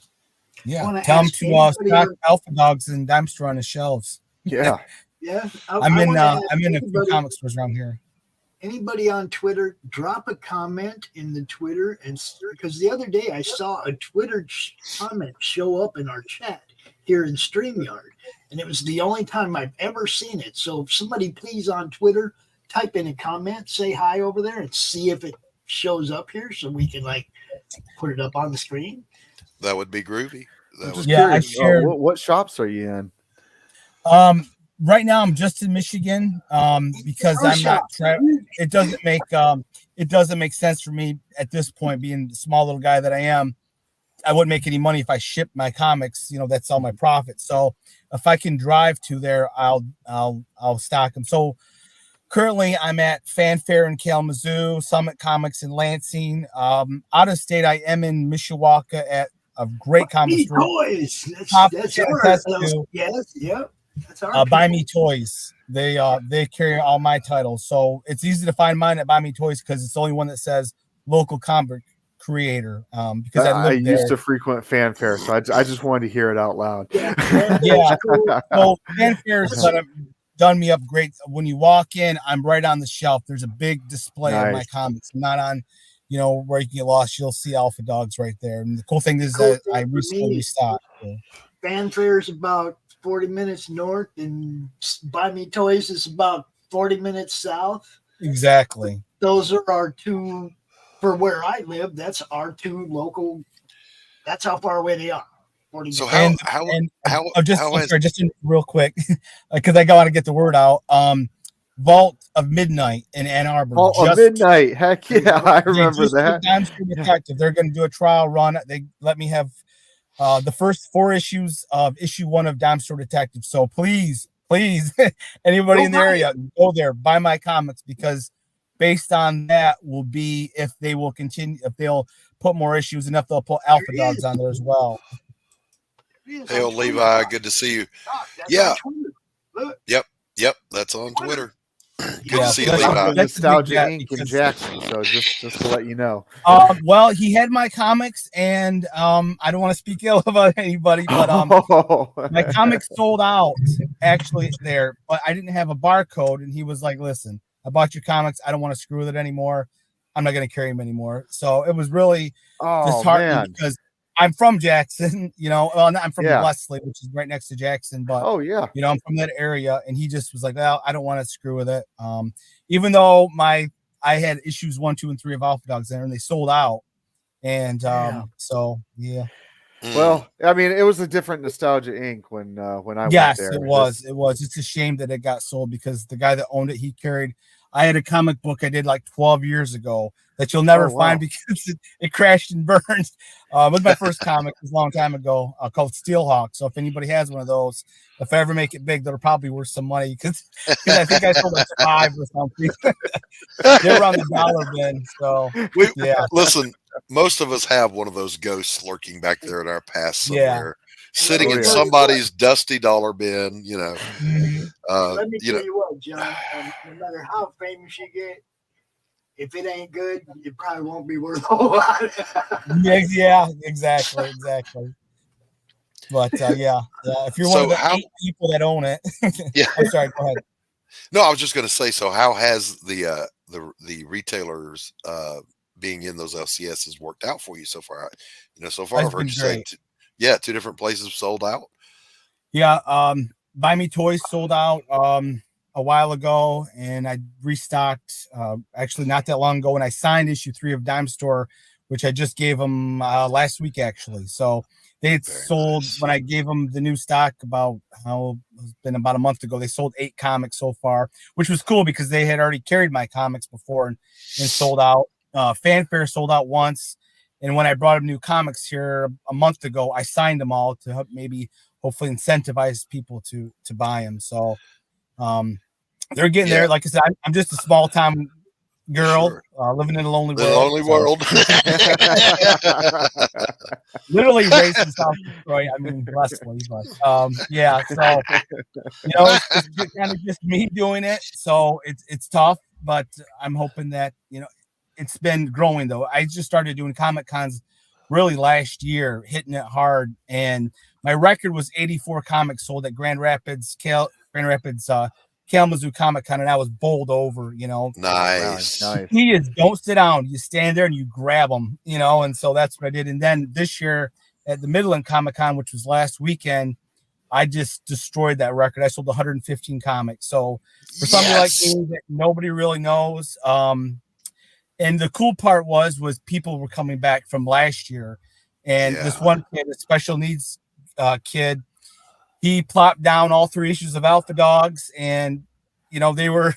Yeah. Wanna Tell him ask to anybody stock on- Alpha Dogs and Dime Store on the shelves. Yeah. Yeah. I'm in wanna ask a few anybody- comic stores around here. Anybody on Twitter, drop a comment in the Twitter, and because the other day I saw a Twitter comment show up in our chat here in StreamYard, and it was the only time I've ever seen it. So if somebody please on Twitter type in a comment, say hi over there, and see if it shows up here so we can like put it up on the screen. That would be groovy. That was Yeah, I Curious, shared. what shops are you in? Right now I'm just in Michigan because I'm not. It doesn't make sense for me at this point, being the small little guy that I am. I wouldn't make any money if I shipped my comics. You know, that's all my profit. So if I can drive to there, I'll stock them. So currently I'm at Fanfare in Kalamazoo, Summit Comics in Lansing. Out of state, I am in Mishawaka at a great comic store. Toys. That's ours. Yes. Yep. That's our Buy people. Me Toys. They carry all my titles, so it's easy to find mine at Buy Me Toys because it's the only one that says local comic creator. Because I live there. used to frequent Fanfare, so I just wanted to hear it out loud. Yeah. So Fanfare's done me up great. When you walk in, I'm right on the shelf. There's a big display of my comics. I'm not on, where you can get lost. You'll see Alpha Dogs right there. And the cool thing is that I recently restocked. Fanfare's about 40 minutes north, and Buy Me Toys is about 40 minutes south. Exactly. Those are our two, for where I live, that's our two local, that's how far away they are. 40 So minutes. just real quick, because I want to get the word out. Vault of Midnight in Ann Arbor. Vault of Midnight. Heck yeah, I remember that. Dime Store Detective. They're going to do a trial run. They let me have the first 4 issues of issue 1 of Dime Store Detective. So please, anybody in the area, go there, buy my comics, because based on that will be if they will continue, if they'll put more issues, and if they'll put Alpha Dogs on there as well. Hey, old Levi, good to see you. Yeah. Yep, that's on Twitter. Good to see you, Levi. Nostalgia Inc. in Jackson, so just to let you know. Well, he had my comics, and I don't want to speak ill about anybody, but my comics sold out actually there, but I didn't have a barcode, and he was like, "Listen, I bought your comics. I don't want to screw with it anymore. I'm not going to carry them anymore." So it was really disheartening because I'm from Jackson, I'm from Leslie, which is right next to Jackson, but I'm from that area, and he just was like, "Well, I don't want to screw with it." Even though I had issues 1, 2, and 3 of Alpha Dogs there, and they sold out, and so yeah. Well, I mean, it was a different Nostalgia Inc. when I went there. Yes, it was. It's a shame that it got sold because the guy that owned it, he carried. I had a comic book I did like 12 years ago that you'll never find because it crashed and burned. It was my first comic. It was a long time ago called Steelhawk. So if anybody has one of those, if I ever make it big, that'll probably worth some money because I think I sold like 5 or something. They're around the dollar bin. So Listen, most of us have one of those ghosts lurking back there in our past somewhere. Sitting in somebody's dusty dollar bin, Let me tell you what, John. No matter how famous you get, if it ain't good, it probably won't be worth a whole lot. Yeah, exactly. But if you're one of the 8 people that own it, I'm sorry. Go ahead. No, I was just going to say. So, how has the retailers being in those LCSs worked out for you so far? So far I've heard you say, 2 different places sold out. Yeah, Buy Me Toys sold out a while ago, and I restocked actually not that long ago when I signed issue 3 of Dime Store, which I just gave them last week actually. So they had sold when I gave them the new stock it's been about a month ago. They sold 8 comics so far, which was cool because they had already carried my comics before and sold out. Fanfare sold out once. And when I brought them new comics here a month ago, I signed them all to hopefully incentivize people to buy them. So they're getting there. Like I said, I'm just a small time girl, Sure. living in a lonely The world. lonely world. Literally raised in South Detroit. I mean, Leslie, but yeah. So it's kind of just me doing it. So it's tough, but I'm hoping that it's been growing though. I just started doing Comic Cons really last year, hitting it hard, and my record was 84 comics sold at Grand Rapids Kalamazoo Comic Con, and I was bowled over. Nice. He is don't sit down. You stand there and you grab them, and so that's what I did. And then this year at the Midland Comic Con, which was last weekend, I just destroyed that record. I sold 115 comics. So for somebody like me that nobody really knows, and the cool part was people were coming back from last year, and this one kid, a special needs kid, he plopped down all 3 issues of Alpha Dogs, and they were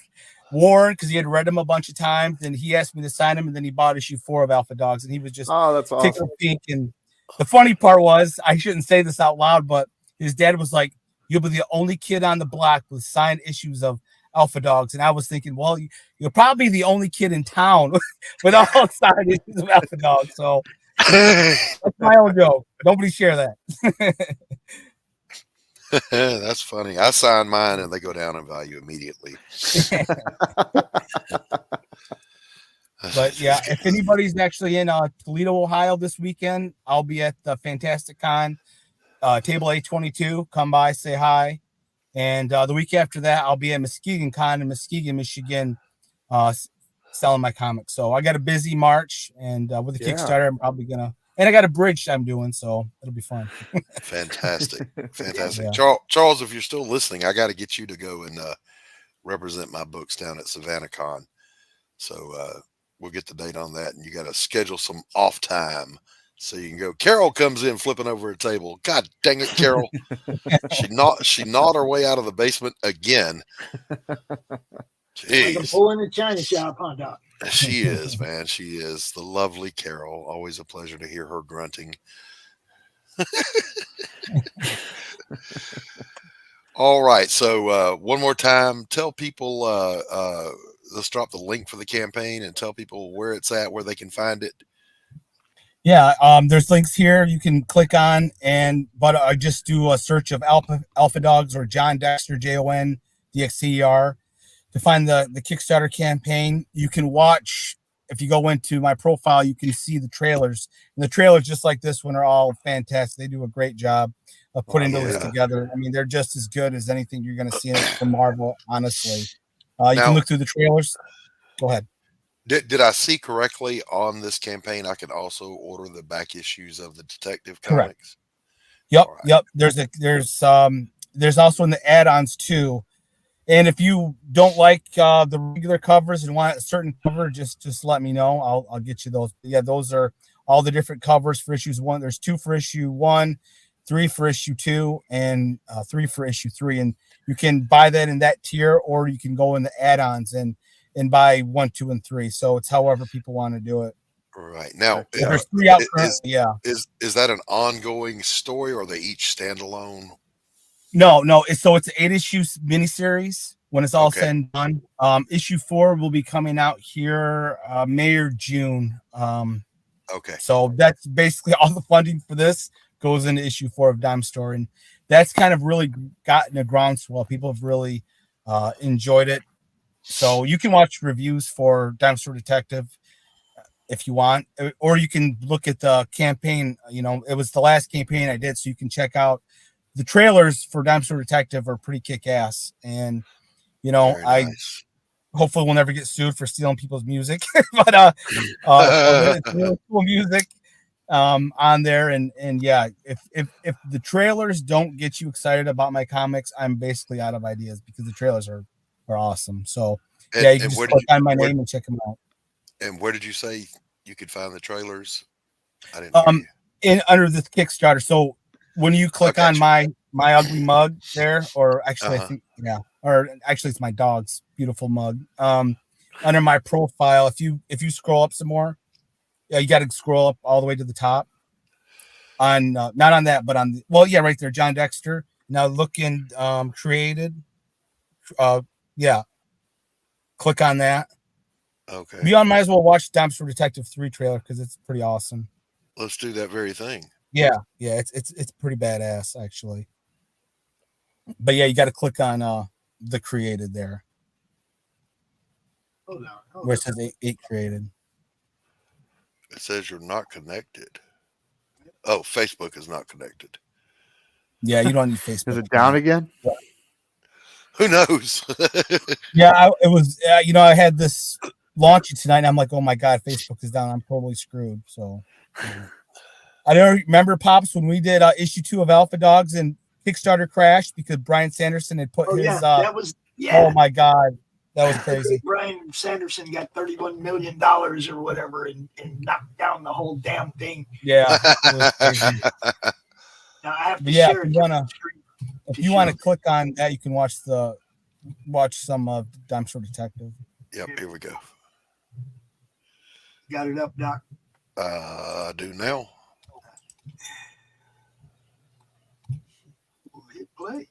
worn because he had read them a bunch of times. And he asked me to sign them, and then he bought issue 4 of Alpha Dogs, and he was just that's awesome. pink. And the funny part was, I shouldn't say this out loud, but his dad was like, "You'll be the only kid on the block with signed issues of Alpha Dogs." And I was thinking, well, you're probably the only kid in town with all signed issues of Alpha Dogs. So that's my own joke. Nobody share that. That's funny. I sign mine and they go down in value immediately. But yeah, if anybody's actually in Toledo, Ohio this weekend, I'll be at the Fantastic Con, table A22. Come by, say hi. And the week after that, I'll be at Muskegon Con in Muskegon, Michigan, selling my comics. So I got a busy March, and with the Kickstarter, I'm probably gonna. And I got a bridge I'm doing, so it'll be fun. Fantastic. Yeah. Charles, if you're still listening, I got to get you to go and represent my books down at Savannah Con. So we'll get the date on that, and you got to schedule some off time so you can go. Carol comes in flipping over a table. God dang it, Carol! she gnawed her way out of the basement again. Jeez. Like a bull in a china shop, huh, Doc? She is, man. She is the lovely Carol. Always a pleasure to hear her grunting. All right. So one more time, tell people, let's drop the link for the campaign and tell people where it's at, where they can find it. Yeah, there's links here you can click on, but I just do a search of Alpha Dogs or Jon Dexter, JONDXTER, to find the Kickstarter campaign. You can watch, if you go into my profile, you can see the trailers. And the trailers, just like this one, are all fantastic. They do a great job of putting those together. I mean, they're just as good as anything you're going to see from Marvel, honestly. You can look through the trailers. Go ahead. Did I see correctly on this campaign? I can also order the back issues of the Detective Comics. Yep, right. Yep. There's also in the add-ons too. And if you don't like the regular covers and want a certain cover, just let me know. I'll get you those. But yeah, those are all the different covers for issues 1. There's 2 for issue 1, 3 for issue 2, and 3 for issue 3. And you can buy that in that tier, or you can go in the add-ons and buy 1, 2, and 3. So it's however people want to do it. Right now, there's 3 out currently. Yeah. Is that an ongoing story, or are they each standalone? No. So it's an 8-issue miniseries when it's all said and done. Issue 4 will be coming out here May or June. So that's basically all the funding for this goes into issue 4 of Dime Store, and that's kind of really gotten a groundswell. People have really enjoyed it. So you can watch reviews for Dime Store Detective if you want, or you can look at the campaign. It was the last campaign I did, so you can check out. The trailers for Dime Store Detective are pretty kick-ass, and nice. Hopefully we'll never get sued for stealing people's music, but it's really cool music on there, and yeah, if the trailers don't get you excited about my comics, I'm basically out of ideas, because the trailers are awesome. So you can just click on my name and check them out. And where did you say you could find the trailers? I didn't hear you. Under the Kickstarter. So when you click on my ugly mug there, or actually I think it's my dog's beautiful mug. Under my profile, if you scroll up some more, you got to scroll up all the way to the top. On not on that, but on right there, Jon Dexter. Now look in created. Click on that, Okay. Beyond might as well watch Dumpster Detective 3 trailer because it's pretty awesome. Let's do that very thing. Yeah, it's pretty badass actually. But yeah, you got to click on the created there. Hold on. Where it says 8 created. It says you're not connected. Oh, Facebook is not connected. Yeah, you don't need Facebook. Is it down again? Yeah. Who knows? Yeah, it was. I had this launching tonight, and I'm like, oh my god, Facebook is down. I'm totally screwed. So, I don't remember, Pops, when we did issue 2 of Alpha Dogs and Kickstarter crashed because Brian Sanderson had put his. That was Oh my god, that was crazy. Brian Sanderson got $31 million or whatever and knocked down the whole damn thing. Yeah. It was crazy. Now I have to Yeah, share if you want to click on that, you can watch some of Dumpster Detective. Yep, here we go. Got it up, Doc? I do now. We'll hit play.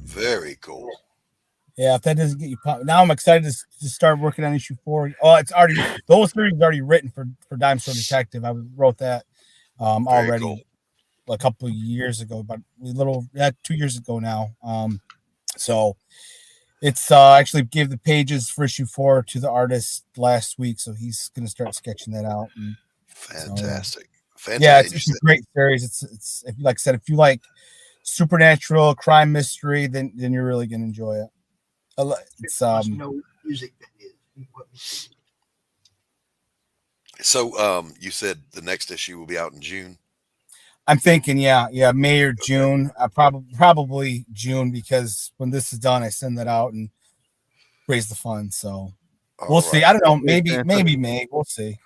Very cool. Yeah, if that doesn't get you pumped, now I'm excited to start working on issue 4. Oh, it's already the whole series is already written for Dumpster Detective. I wrote that already cool. a couple of years ago, but 2 years ago now. So it's actually gave the pages for issue 4 to the artist last week, so he's going to start sketching that out. And Fantastic. Yeah, it's a great series. It's if like I said, if you like supernatural crime mystery, then you're really going to enjoy it. It's no music that is. So you said the next issue will be out in June. I'm thinking, yeah, May or June. Probably June, because when this is done, I send that out and raise the funds. So we'll see. I don't know. Maybe May. We'll see.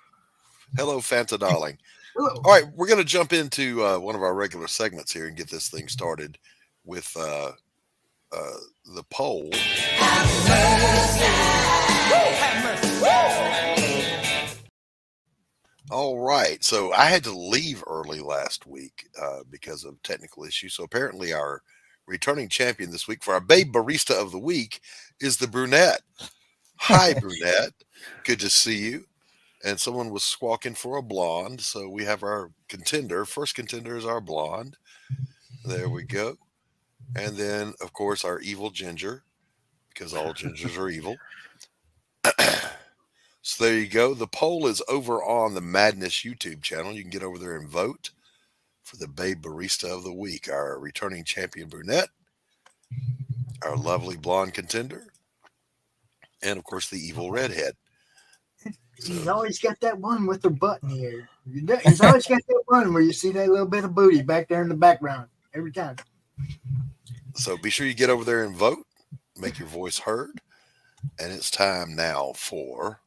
Hello, Fanta darling. All right, we're going to jump into one of our regular segments here and get this thing started with the poll. All right, so I had to leave early last week because of technical issues. So apparently our returning champion this week for our Babe Barista of the Week is the brunette. Hi, brunette. Good to see you. And someone was squawking for a blonde, so we have our contender. First contender is our blonde. There we go. And then, of course, our evil ginger, because all gingers are evil. So there you go. The poll is over on the Madness YouTube channel. You can get over there and vote for the Babe Barista of the Week, our returning champion brunette, our lovely blonde contender, and, of course, the evil redhead. He's always got that one with her butt in the air. He's always got that one where you see that little bit of booty back there in the background every time. So be sure you get over there and vote, make your voice heard. And it's time now for...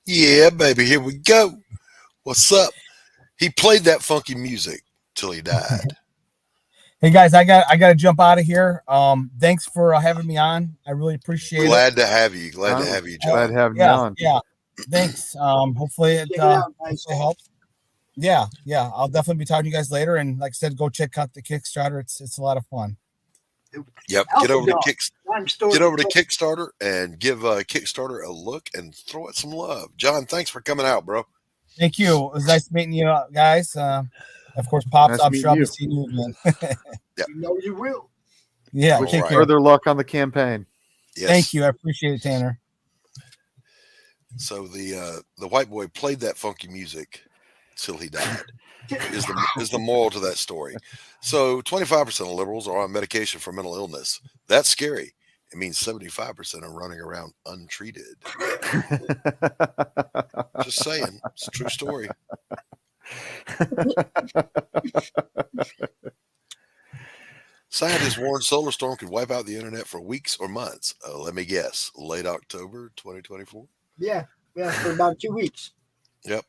Yeah, baby, here we go. What's up? He played that funky music till he died. Hey guys, I got to jump out of here. Thanks for having me on. I really appreciate it. Glad to have you. Glad to have you, John. Glad having you on. Yeah. Thanks. Hopefully it helps. Yeah. I'll definitely be talking to you guys later. And like I said, go check out the Kickstarter. It's a lot of fun. Yep. Get over to Kickstarter and give Kickstarter a look and throw it some love. John, thanks for coming out, bro. Thank you. It was nice meeting you guys. Of course, Pops, I'm sure I'll be seeing you again. Yep. You know you will. Yeah. Wish you further luck on the campaign. Yes. Thank you. I appreciate it, Tanner. So the white boy played that funky music till he died. is the moral to that story. So 25% of liberals are on medication for mental illness. That's scary. It means 75% are running around untreated. Just saying. It's a true story. Scientists warned solar storm could wipe out the internet for weeks or months. Let me guess. Late October 2024? Yeah, for about 2 weeks. Yep.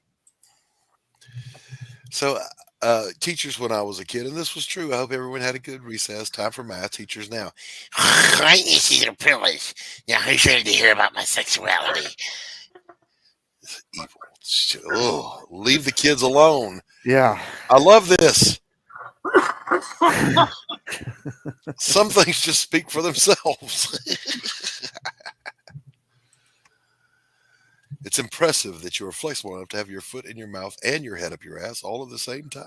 So teachers when I was a kid, and this was true, I hope everyone had a good recess. Time for math. Teachers now. I need to see the privilege. Now who's ready to hear about my sexuality? Evil. Oh, leave the kids alone. Yeah. I love this. Some things just speak for themselves. It's impressive that you are flexible enough to have your foot in your mouth and your head up your ass all at the same time.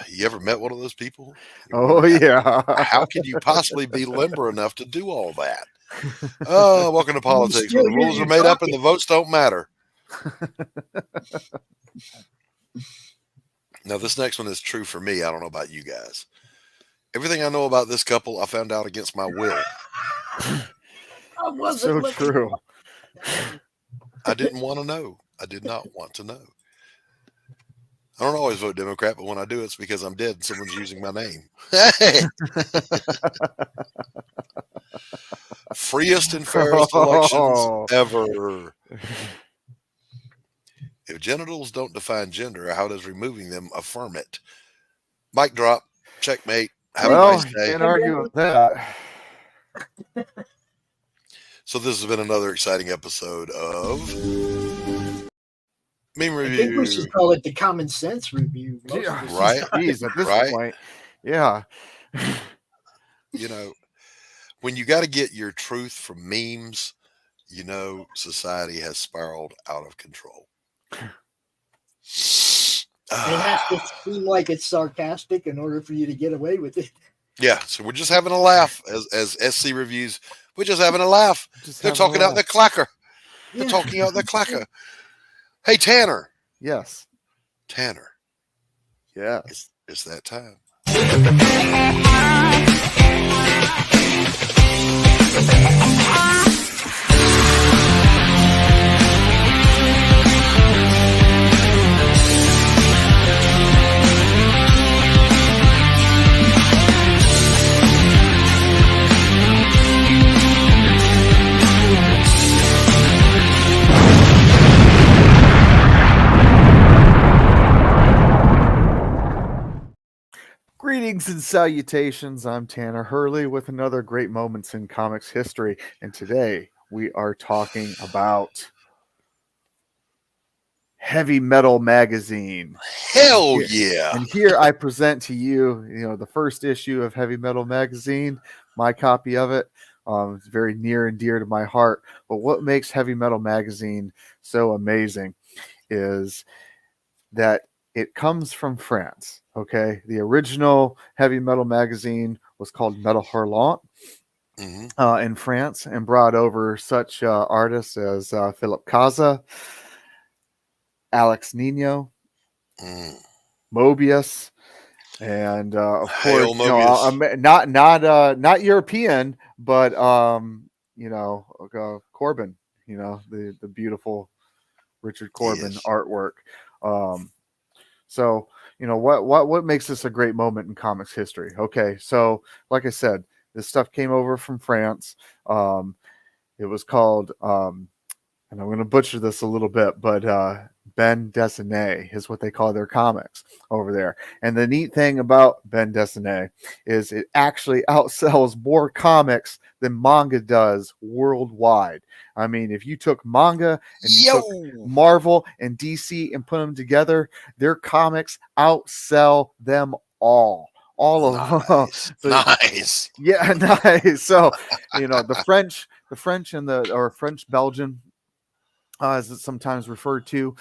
You ever met one of those people? Oh, yeah. How could you possibly be limber enough to do all that? Oh, welcome to politics, where the rules are made up and the votes don't matter. Now, this next one is true for me. I don't know about you guys. Everything I know about this couple, I found out against my will. So true. I didn't want to know. I did not want to know. I don't always vote Democrat, but when I do, it's because I'm dead and someone's using my name. Freest and fairest elections ever. If genitals don't define gender, how does removing them affirm it? Mic drop. Checkmate. Have a nice day. Can't argue with that. So this has been another exciting episode of Meme Review. I think we should call it the Common Sense Review. Right? Jeez, at this point. Yeah. You know, when you got to get your truth from memes, you know, society has spiraled out of control. It has to seem like it's sarcastic in order for you to get away with it. Yeah, so we're just having a laugh as SC Reviews. We're just having a laugh. They're talking out their clacker. They're talking out their clacker. Hey, Tanner. Yes. Tanner. Yeah. It's that time. Greetings and salutations. I'm Tanner Hurley with another great moments in comics history. And today we are talking about Heavy Metal Magazine. Hell yeah. And here I present to you, the first issue of Heavy Metal Magazine, my copy of it. It's very near and dear to my heart. But what makes Heavy Metal Magazine so amazing is that it comes from France. Okay, the original Heavy Metal Magazine was called Metal Hurlant in France, and brought over such artists as Philip Kaza, Alex Nino, Mobius, and of course, not European, but Corbin. The beautiful Richard Corbin artwork. So, what makes this a great moment in comics history? Okay, so like I said, this stuff came over from France. It was called and I'm going to butcher this a little bit, but Ben Dessinet is what they call their comics over there. And the neat thing about Ben Dessinet is it actually outsells more comics than manga does worldwide. I mean, if you took manga and you took Marvel and DC and put them together, their comics outsell them all. All of them. So, Nice. Yeah, nice. So, the French and or French Belgian, as it's sometimes referred to,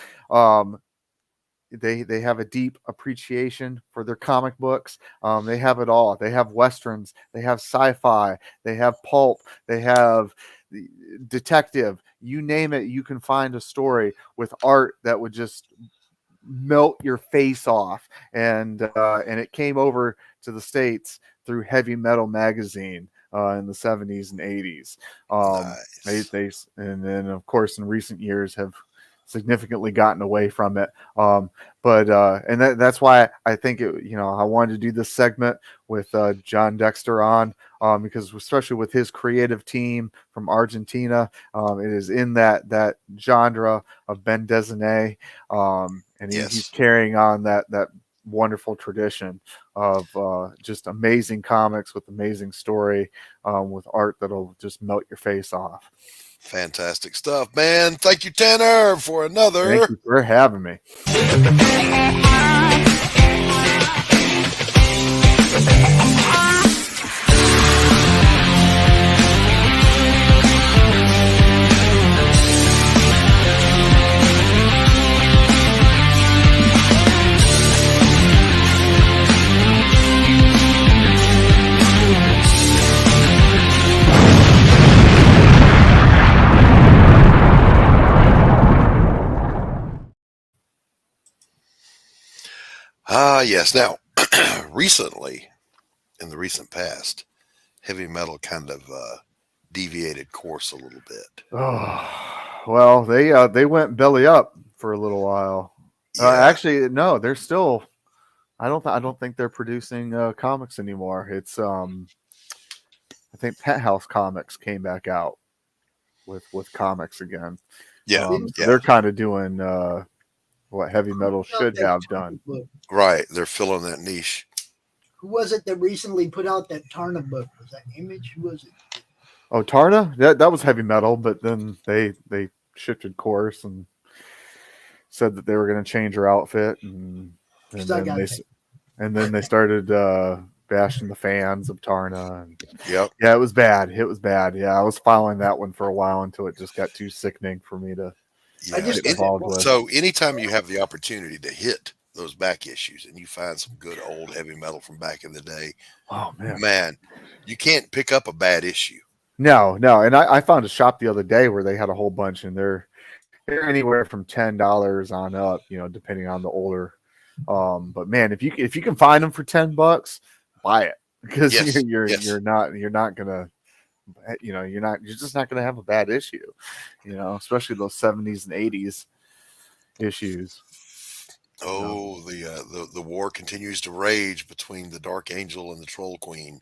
they have a deep appreciation for their comic books. They have it all. They have westerns, they have sci-fi, they have pulp, they have detective. You name it, you can find a story with art that would just melt your face off. And it came over to the States through Heavy Metal magazine in the 70s and 80s. Nice. And then of course in recent years have significantly gotten away from it. That's why I think I wanted to do this segment with Jon Dexter on, because especially with his creative team from Argentina, it is in that genre of Ben Dessinet, and he's carrying on that wonderful tradition of just amazing comics with amazing story, with art that'll just melt your face off. Fantastic stuff, man. Thank you, Tanner, for another. Thank you for having me. Yes. Now, recently, in the recent past, heavy metal kind of deviated course a little bit. Oh, well, they went belly up for a little while. Actually, no, they're still. I don't think they're producing comics anymore. It's I think Penthouse Comics came back out with comics again. Yeah, so they're kind of doing what heavy metal should have done. Right, they're filling that niche. Who was it that recently put out that Tarna book? Was that Image? Who was it? Oh, Tarna? That was heavy metal, but then they shifted course and said that they were going to change her outfit, and then they started bashing the fans of Tarna. And, yep. Yeah, it was bad. Yeah, I was following that one for a while until it just got too sickening for me to get involved with. So anytime you have the opportunity to hit those back issues and you find some good old heavy metal from back in the day, oh man, you can't pick up a bad issue. No. And I found a shop the other day where they had a whole bunch, and they're anywhere from $10 on up, depending on the older. But man, if you can find them for $10, buy it, because you're not gonna, you're just not gonna have a bad issue, especially those 70s and 80s issues. Oh, the war continues to rage between the Dark Angel and the Troll Queen.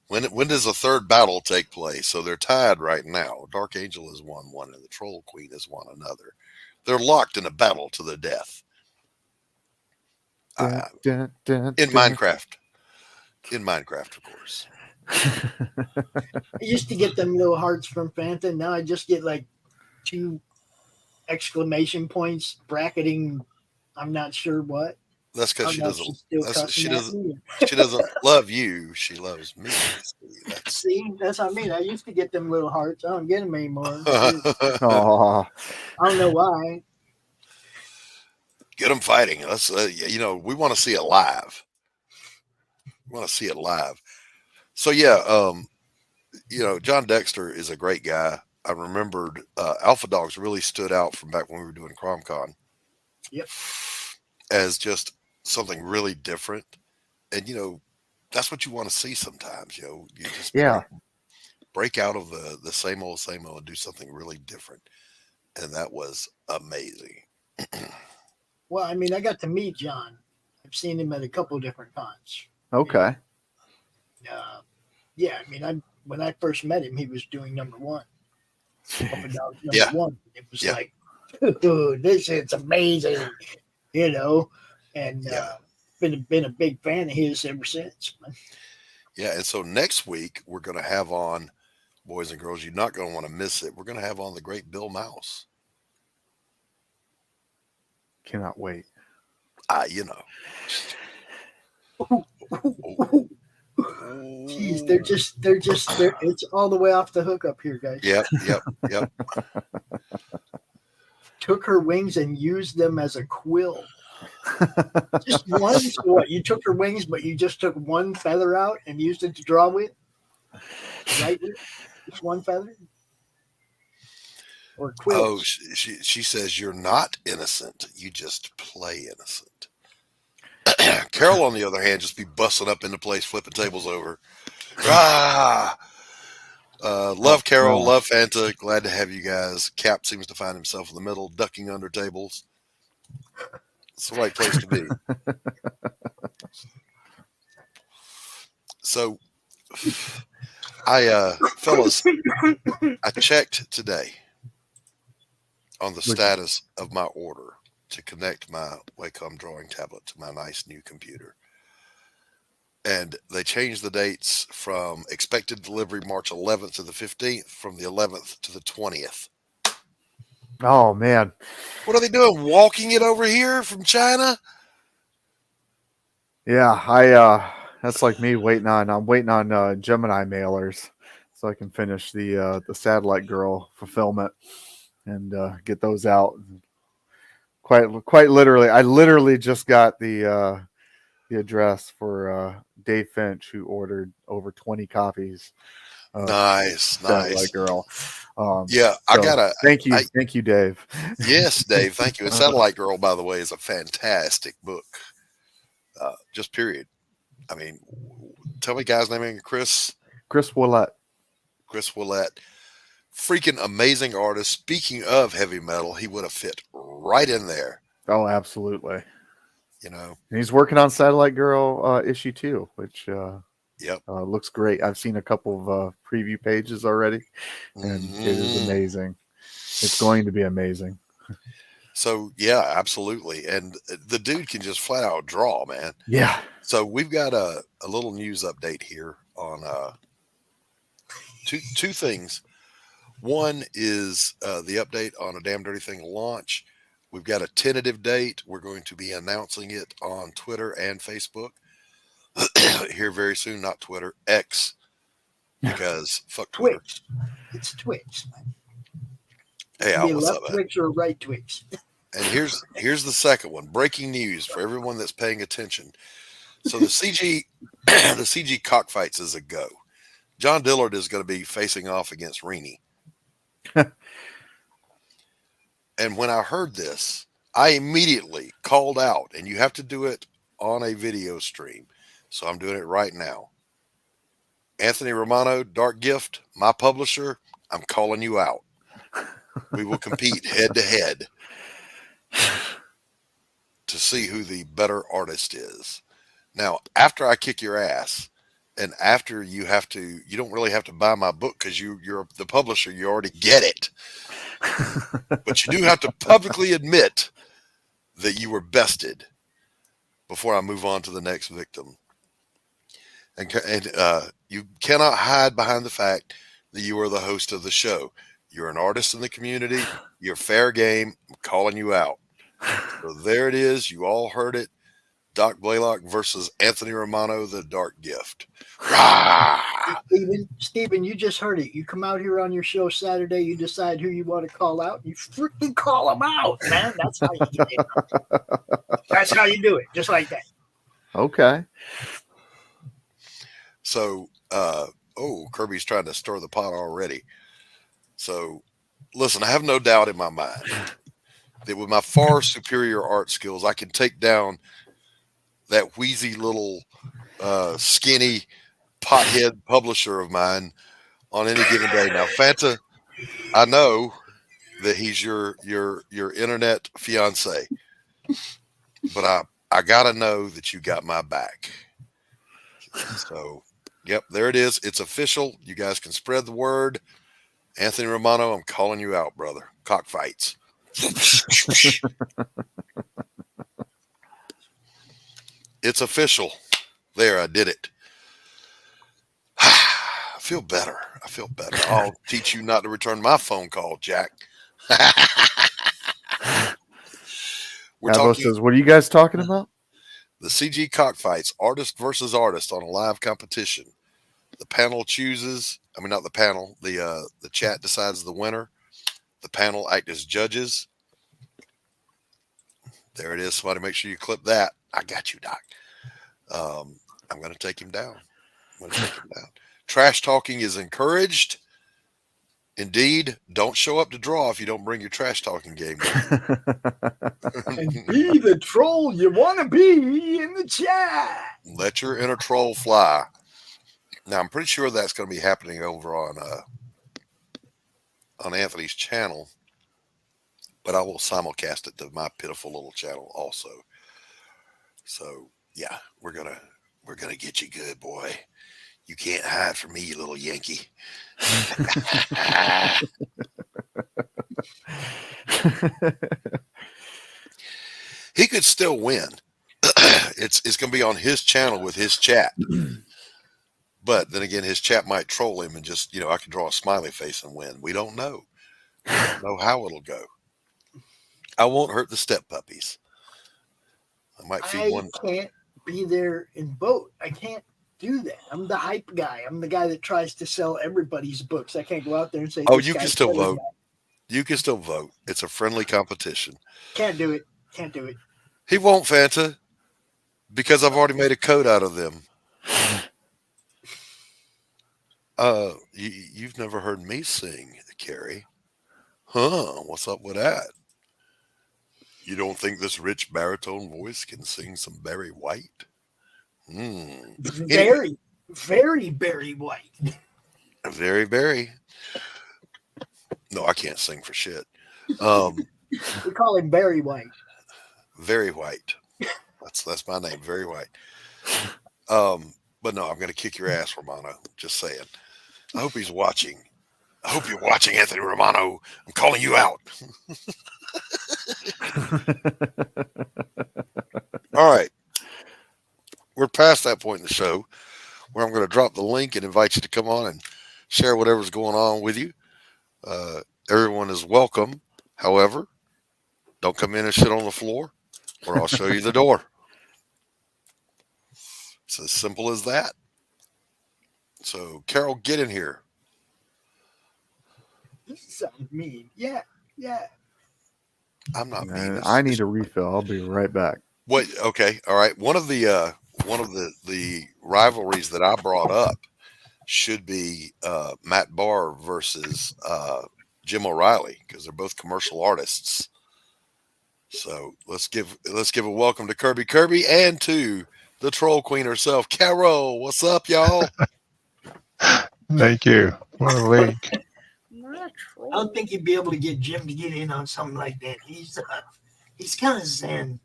When does a third battle take place? So they're tied right now. Dark Angel has won one, and the Troll Queen has won another. They're locked in a battle to the death. In Minecraft. In Minecraft, of course. I used to get them little hearts from Fanta. Now I just get like 2 exclamation points bracketing. I'm not sure what. That's because she doesn't love you. She loves me. See, that's what I mean. I used to get them little hearts. I don't get them anymore. I don't know why. Get them fighting. Let's, we want to see it live. We want to see it live. So Jon Dexter is a great guy. I remembered Alpha Dogs really stood out from back when we were doing CromCon. Yep. As just something really different, and that's what you want to see sometimes. You just break out of the same old and do something really different, and that was amazing. Well, I mean, I got to meet John. I've seen him at a couple of different cons. Okay. yeah, I mean, when I first met him, he was doing number one. Up and down number Yeah. one. It was Yeah. like, dude, this is amazing, and been a big fan of his ever since. Man. Yeah. And so next week, we're going to have on, boys and girls, you're not going to want to miss it. We're going to have on the great Bill Mouse. Cannot wait. You know. Jeez, they're it's all the way off the hook up here, guys. Yep. Took her wings and used them as a quill. Just one. So what? You took her wings, but you just took one feather out and used it to draw with? Right? Just one feather? Or quill? Oh, she says you're not innocent. You just play innocent. Carol, on the other hand, just be busting up into place, flipping tables over. Love Carol, love Fanta. Glad to have you guys. Cap seems to find himself in the middle, ducking under tables. It's the right place to be. So, fellas, I checked today on the status of my order to connect my Wacom drawing tablet to my nice new computer. And they changed the dates from expected delivery March 11th to the 15th, from the 11th to the 20th. Oh, man. What are they doing? Walking it over here from China? Yeah, that's like me I'm waiting on Gemini mailers so I can finish the Satellite Girl fulfillment and get those out. Quite literally, I literally just got the address for Dave Finch, who ordered over 20 copies. Nice. Girl. Thank you, Dave. Yes, Dave, thank you. And Satellite Girl, by the way, is a fantastic book. Just period. I mean, tell me, guy's name again. Chris Willett. Chris Willett. Freaking amazing artist. Speaking of heavy metal, he would have fit right in there. Oh, absolutely. And he's working on Satellite Girl issue 2, which Yep. Looks great. I've seen a couple of preview pages already, and it is amazing. It's going to be amazing. So, yeah, absolutely. And the dude can just flat out draw, man. Yeah. So we've got a little news update here on two things. One is the update on A Damn Dirty Thing launch. We've got a tentative date. We're going to be announcing it on Twitter and Facebook here very soon. Not Twitter, X, because fuck Twitter. Twitch. It's Twitch, man. Hey, Al, what's up, man? Twitch or right Twitch. And here's the second one. Breaking news for everyone that's paying attention. So the CG cockfights is a go. John Dillard is going to be facing off against Reaney. And when I heard this, I immediately called out, and you have to do it on a video stream. So I'm doing it right now. Anthony Romano, Dark Gift, my publisher, I'm calling you out. We will compete head to head to see who the better artist is. Now, after I kick your ass, and after you don't really have to buy my book because you're the publisher, you already get it. But you do have to publicly admit that you were bested before I move on to the next victim. And you cannot hide behind the fact that you are the host of the show. You're an artist in the community. You're fair game. I'm calling you out. So there it is. You all heard it. Doc Blalock versus Anthony Romano, the Dark Gift. Steven, you just heard it. You come out here on your show Saturday, you decide who you want to call out, you freaking call them out, man. That's how you do it. That's how you do it, just like that. Okay. So, Kirby's trying to stir the pot already. So, listen, I have no doubt in my mind that with my far superior art skills, I can take down that wheezy little skinny pothead publisher of mine on any given day. Now, Fanta, I know that he's your internet fiance, but I gotta know that you got my back. So Yep, there it is. It's official. You guys can spread the word. Anthony Romano, I'm calling you out, brother. Cockfights. It's official. There, I did it. I feel better. I'll teach you not to return my phone call, Jack. We're Abbo talking says, what are you guys talking about? the CG cockfights, artist versus artist on a live competition. The panel chooses. I mean, not the panel. The chat decides the winner. The panel act as judges. There it is. Somebody make sure you clip that. I got you, Doc. I'm going to take him down. Trash talking is encouraged. Indeed, don't show up to draw if you don't bring your trash talking game. And be the troll you want to be in the chat. Let your inner troll fly. Now, I'm pretty sure that's going to be happening over on Anthony's channel, but I will simulcast it to my pitiful little channel also. So, yeah, we're gonna get you good, boy. You can't hide from me, you little Yankee. He could still win. It's going to be on his channel with his chat. But then again, his chat might troll him and just, I can draw a smiley face and win. We don't know. We don't know how it'll go. I won't hurt the step puppies. I might feed one. I can't be there and vote. I can't do that. I'm the hype guy. I'm the guy that tries to sell everybody's books. I can't go out there and say, oh, you can still vote. You can still vote. It's a friendly competition. Can't do it. He won't, Fanta, because I've already made a code out of them. You've never heard me sing, Carrie. Huh? What's up with that? You don't think this rich baritone voice can sing some Barry White? Very, very Barry White. Very Barry. No, I can't sing for shit. We call him Barry White. Very White. That's my name, Very White. But no, I'm going to kick your ass, Romano. Just saying. I hope he's watching. I hope you're watching, Anthony Romano. I'm calling you out. All right. We're past that point in the show where I'm going to drop the link and invite you to come on and share whatever's going on with you. Everyone is welcome. However, don't come in and sit on the floor or I'll show you the door. It's as simple as that. So, Carol, get in here. This sounds mean. Yeah. I'm not mean. I need a refill. I'll be right back. What? Okay. All right. One of the rivalries that I brought up should be Matt Barr versus Jim O'Reilly, because they're both commercial artists. So let's give a welcome to Kirby and to the troll queen herself, Carol. What's up, y'all? Thank you. What a link. I don't think you'd be able to get Jim to get in on something like that. He's kind of zen.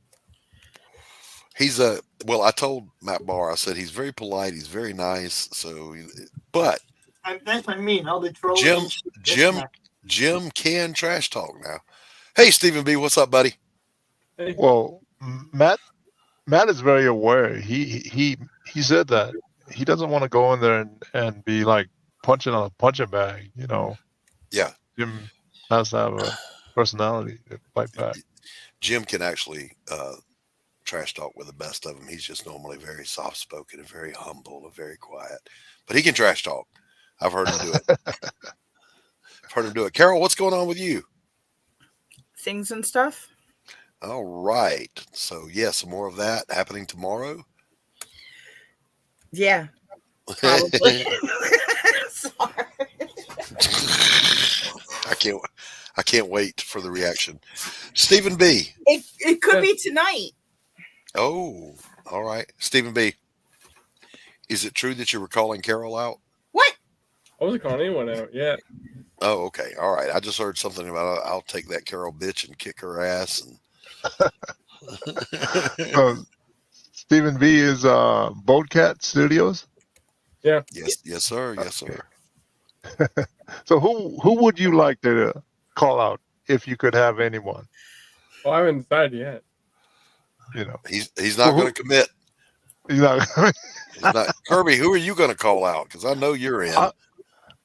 Well, I told Matt Barr, I said he's very polite, he's very nice. So, but that's what I mean. All the trolling. Jim can trash talk now. Hey, Stephen B, what's up, buddy? Well, Matt is very aware. He said that he doesn't want to go in there and be like punching on a punching bag, Yeah. Jim has to have a personality to fight back. Jim can actually trash talk with the best of them. He's just normally very soft spoken and very humble and very quiet. But he can trash talk. I've heard him do it. Carol, what's going on with you? Things and stuff. All right. So, some more of that happening tomorrow. Yeah. Probably. Sorry. I can't wait for the reaction. Stephen B. It could be tonight. Oh, all right. Stephen B. Is it true that you were calling Carol out? What? I wasn't calling anyone out yet. Oh, okay. All right. I just heard something about I'll take that Carol bitch and kick her ass. And Stephen B is Boldcat Studios. Yeah. Yes, sir. Yes, sir. So who would you like to call out if you could have anyone? Well, I haven't decided yet. You know, he's not going to commit. He's not. He's not. Kirby, who are you going to call out? Because I know you're in.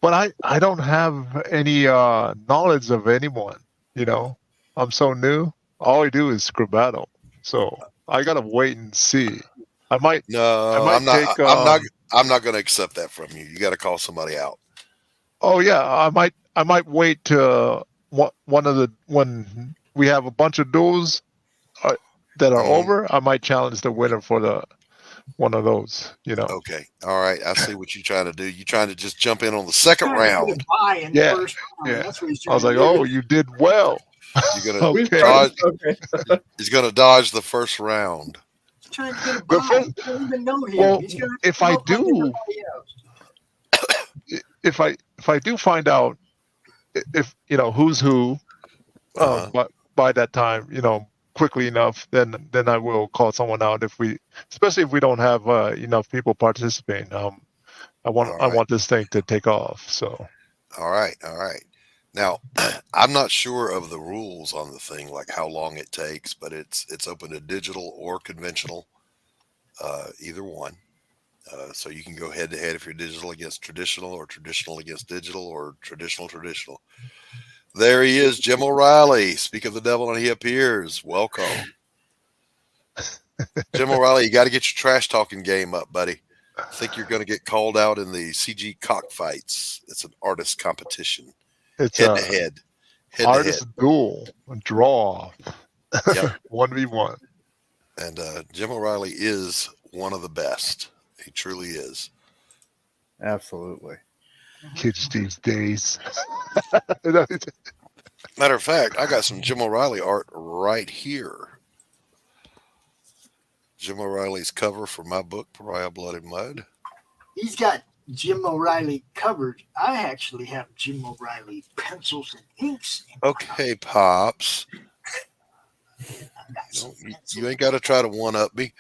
But I don't have any knowledge of anyone. You know, I'm so new. All I do is Scribbattle. So I gotta wait and see. I might. No, I'm not. I'm not going to accept that from you. You got to call somebody out. Oh yeah, I might wait to when we have a bunch of duels that are over. I might challenge the winner for one of those. You know. Okay. All right. I see what you're trying to do. You're trying to just jump in on the second round. Yeah. That's what he's I was trying like, to do. oh, you did well. You're gonna Okay. dodge. He's going to dodge the first round. He's trying to get a buy. You don't even know him. Well, He's gonna if come I up like do, everybody else. if I do find out if you know who's who, by that time, you know, quickly enough, then I will call someone out. Especially if we don't have enough people participating. I want this thing to take off. So. All right. Now, I'm not sure of the rules on the thing, like how long it takes, but it's open to digital or conventional, either one. So you can go head to head if you're digital against traditional, or traditional against digital, or traditional. There he is, Jim O'Reilly. Speak of the devil and he appears. Welcome. Jim O'Reilly, you got to get your trash talking game up, buddy. I think you're going to get called out in the CG cockfights. It's an artist competition. It's head to head. Artist duel, draw. Yep. 1v1. And Jim O'Reilly is one of the best. He truly is. Absolutely. Kids these days. Matter of fact, I got some Jim O'Reilly art right here. Jim O'Reilly's cover for my book, Pariah Blood and Mud. He's got Jim O'Reilly covered. I actually have Jim O'Reilly pencils and inks. Okay, Pops. You ain't got to try to one-up me.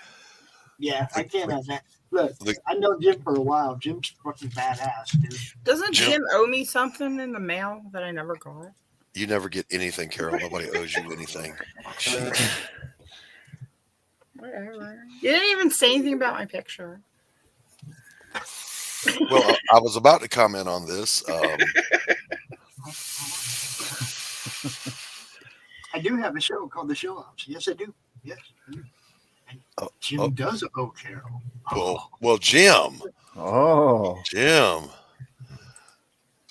Yeah, I can't have that. Look, I know Jim for a while. Jim's fucking badass, dude. Doesn't Jim owe me something in the mail that I never got? You never get anything, Carol. Nobody owes you anything. Whatever. You didn't even say anything about my picture. Well, I was about to comment on this. I do have a show called The Show Ups. Yes, I do. Yes. I do. And Jim does owe Carol. Well, Jim. Oh. Jim.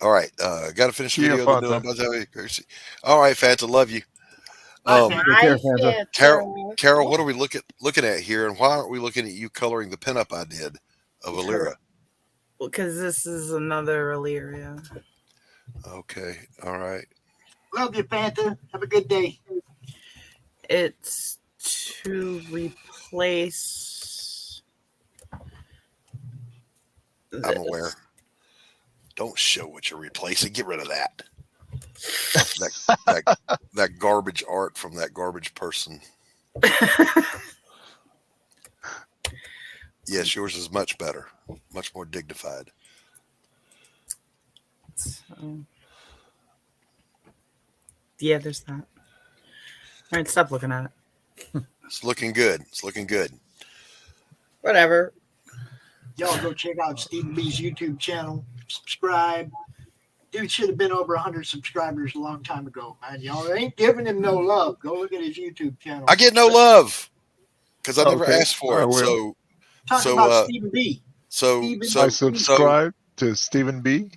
All right. Got to finish the Yeah, video. Fanta. All right, Fanta. Love you. Carol, what are we looking at here, and why aren't we looking at you coloring the pinup I did of Illyria? Because this is another Illyria. Okay. All right. Love you, Fanta. Have a good day. It's to replace. I'm aware. Don't show what you're replacing. Get rid of that. That garbage art from that garbage person. Yes, yours is much better, much more dignified. Yeah, there's that. All right, stop looking at it. It's looking good. It's looking good. Whatever. Y'all go check out Stephen B's YouTube channel. Subscribe. Dude should have been over 100 subscribers a long time ago, man. Y'all ain't giving him no love. Go look at his YouTube channel. I get no love because I never Okay. asked for it. So, Talking about Stephen B. So I subscribe to Stephen B.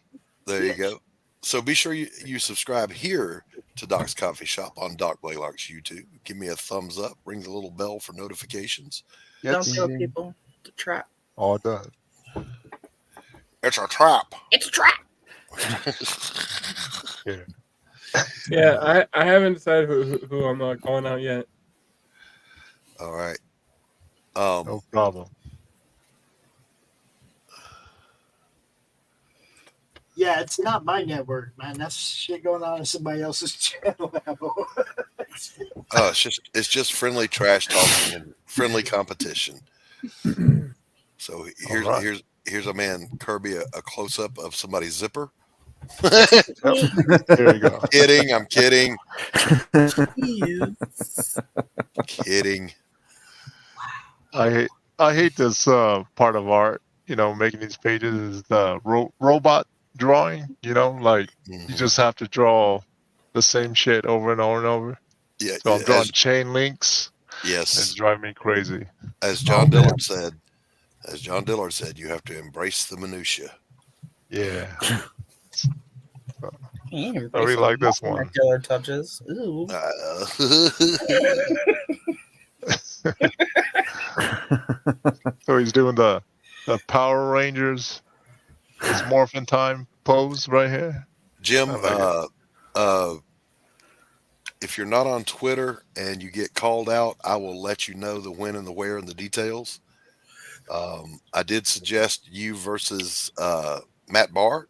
There you go. So be sure you subscribe here to Doc's Coffee Shop on Doc Blalock's YouTube. Give me a thumbs up. Ring the little bell for notifications. Don't tell people to trap. All done. It's a trap. It's a trap. Yeah, I haven't decided who I'm calling out yet. All right. No problem. Yeah, it's not my network, man. That's shit going on in somebody else's channel. It's just friendly trash talking and friendly competition. So Here's a man Kirby a close up of somebody's zipper. There you go. Kidding. I'm kidding. Jeez. Kidding. I hate this part of art. Making these pages is the robot drawing. Like you just have to draw the same shit over and over and over. Yeah. So I'm drawing chain links. Yes. It's driving me crazy. As Jon Dillard said, you have to embrace the minutia. Yeah. I really like this one. Killer touches. Ooh. So he's doing the Power Rangers, his Morphin Time pose right here. Jim, if you're not on Twitter and you get called out, I will let you know the when and the where and the details. I did suggest you versus Matt Barr.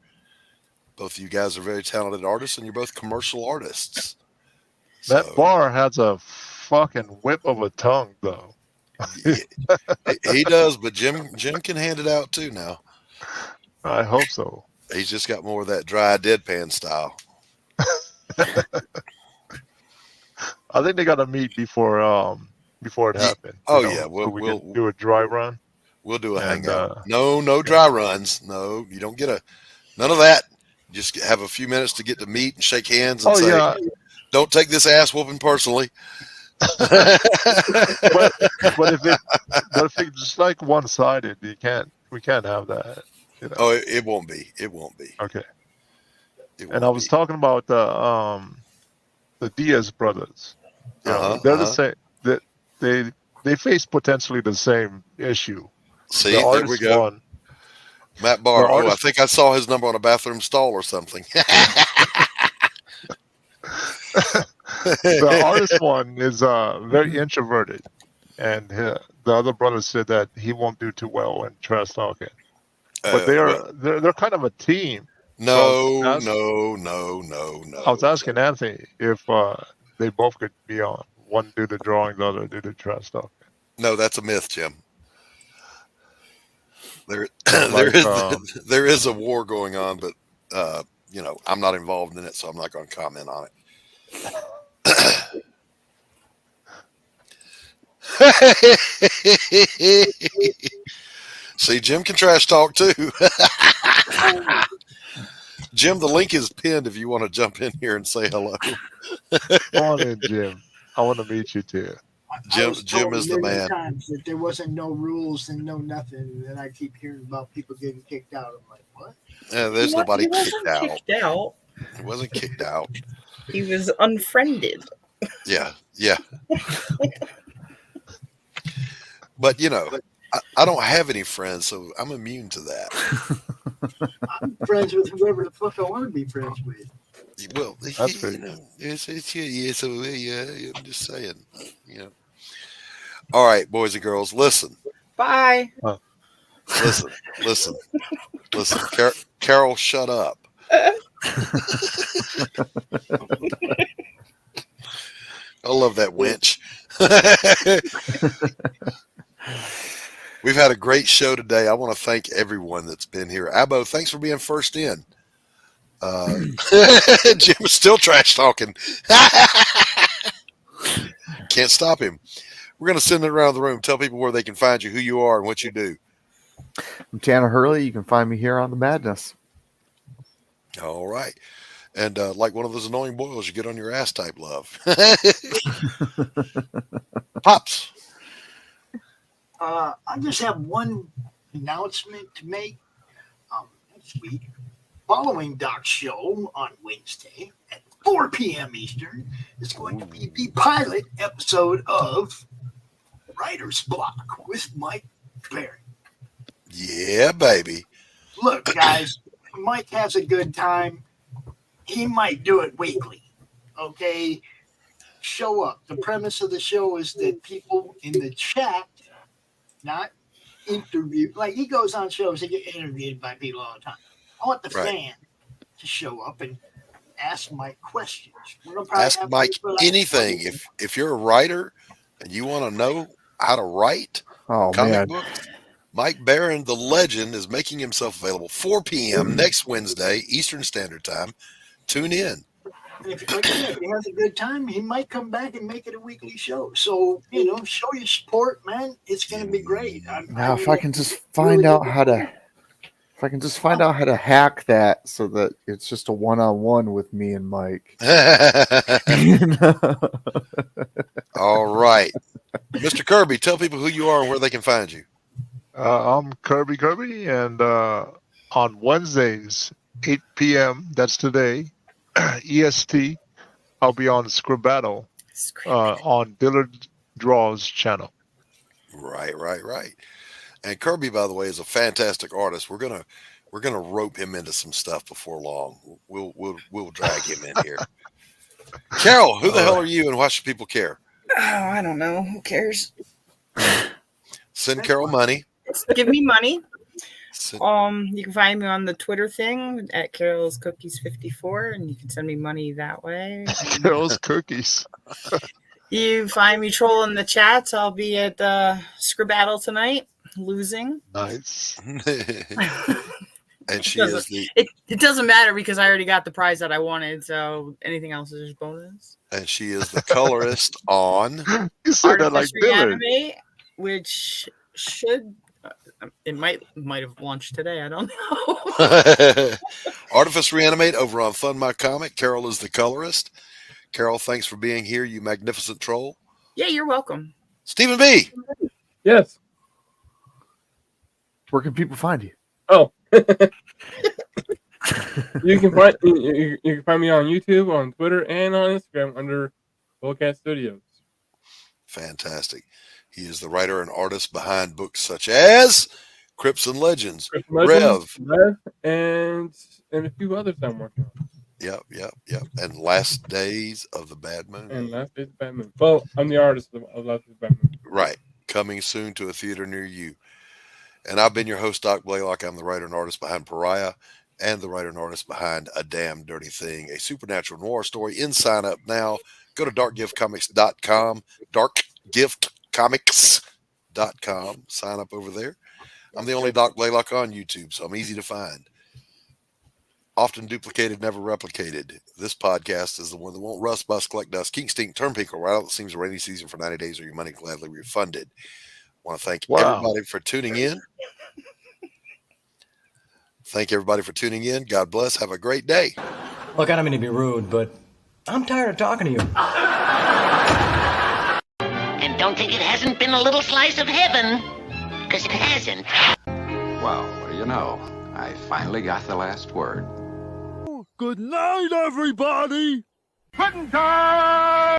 Both of you guys are very talented artists, and you're both commercial artists. Matt Barr has a fucking whip of a tongue, though. He does, but Jim can hand it out too now. I hope so. He's just got more of that dry deadpan style. I think they got to meet before it happened. We'll do a dry run. We'll do a hangout. No dry runs. No, you don't get none of that. Just have a few minutes to get to meet and shake hands and say, "Don't take this ass whooping personally." but if it's just like one-sided, we can't have that. Oh, it won't be. It won't be. Okay. And I was talking about the Diaz brothers. They're the same. That they face potentially the same issue. See, there we go. Won. Matt Barr. I think I saw his number on a bathroom stall or something. The artist one is very introverted, and the other brother said that he won't do too well in trash talking. But they're kind of a team. No. I was asking Anthony if they both could be on. One do the drawing, the other do the trash talking. No, that's a myth, Jim. There is a war going on, but I'm not involved in it, so I'm not going to comment on it. See, Jim can trash talk too. Jim, the link is pinned if you want to jump in here and say hello. Come on in, Jim. I want to meet you too. Jim is the man. Times that there wasn't no rules and no nothing, and then I keep hearing about people getting kicked out. I'm like, what? Yeah, there's nobody kicked out. He wasn't kicked out. He was unfriended. Yeah. But I don't have any friends, so I'm immune to that. I'm friends with whoever the fuck I want to be friends with. Well, that's pretty. I'm just saying. All right, boys and girls, listen. Bye. Listen. Carol, shut up. I love that winch. We've had a great show today. I want to thank everyone that's been here. Abbo, thanks for being first in. Jim is still trash talking. Can't stop him. We're going to send it around the room. Tell people where they can find you, who you are, and what you do. I'm Tanner Hurley. You can find me here on The Madness. All right. And like one of those annoying boils, you get on your ass type love. Pops. I just have one announcement to make. Next week, following Doc's show on Wednesday at 4 p.m. Eastern is going to be the pilot episode of Writer's Block with Mike Barry. Yeah, baby. Look, guys, Mike has a good time. He might do it weekly. Okay? Show up. The premise of the show is that people in the chat, not interviewed, like he goes on shows to get interviewed by people all the time. I want the fan to show up and ask Mike questions. Ask Mike anything. If you're a writer and you want to know how to write comic books, Mike Baron, the legend, is making himself available 4 p.m. next Wednesday, Eastern Standard Time. Tune in. If he has a good time, he might come back and make it a weekly show. So, show your support, man. It's going to be great. Now, if I can just find out how to hack that so that it's just a one-on-one with me and Mike. All right. Mr. Kirby, tell people who you are and where they can find you. I'm Kirby, and on Wednesdays, 8 p.m., that's today, EST, I'll be on Scribbattle on Dillard Draw's channel. Right. And Kirby, by the way, is a fantastic artist. We're gonna rope him into some stuff before long. We'll drag him in here. Carol, who the hell are you, and why should people care? Oh, I don't know. Who cares? Send Carol money. Give me money. You can find me on the Twitter thing at Carol's Cookies 54, and you can send me money that way. Carol's Cookies. You find me trolling the chats. I'll be at Scribbattle tonight, losing. Nice. And she is the. It doesn't matter because I already got the prize that I wanted. So anything else is just bonus. And she is the colorist on. You said that like Dillard. Reanimate, which should. It might have launched today. I don't know. Artifice Reanimate over on Fund My Comic. Carol is the colorist. Carol, thanks for being here, you magnificent troll. Yeah, you're welcome. Stephen B. Yes. Where can people find you? Oh. You can find me on YouTube, on Twitter, and on Instagram under boldcatstudios. Fantastic. He is the writer and artist behind books such as Crips and Legends, Rev, and a few others I'm working on. Yep. And Last Days of the Bad Moon. Well, I'm the artist of Last Days of the Bad Moon. Right. Coming soon to a theater near you. And I've been your host, Doc Blalock. I'm the writer and artist behind Pariah and the writer and artist behind A Damn Dirty Thing, a supernatural noir story. In Sign Up Now. Go to darkgiftcomics.com, darkgiftcomics.com. Sign up over there. I'm the only Doc Blalock on YouTube, so I'm easy to find. Often duplicated, never replicated. This podcast is the one that won't rust, bust, collect dust, kink, stink, turn pinkle, right out. It seems a rainy season for 90 days or your money gladly refunded. I want to thank everybody for tuning in. Thank everybody for tuning in. God bless. Have a great day. Look, I don't mean to be rude, but I'm tired of talking to you. And don't think it hasn't been a little slice of heaven, because it hasn't. Well, what do you know? I finally got the last word. Good night, everybody. Pudding time!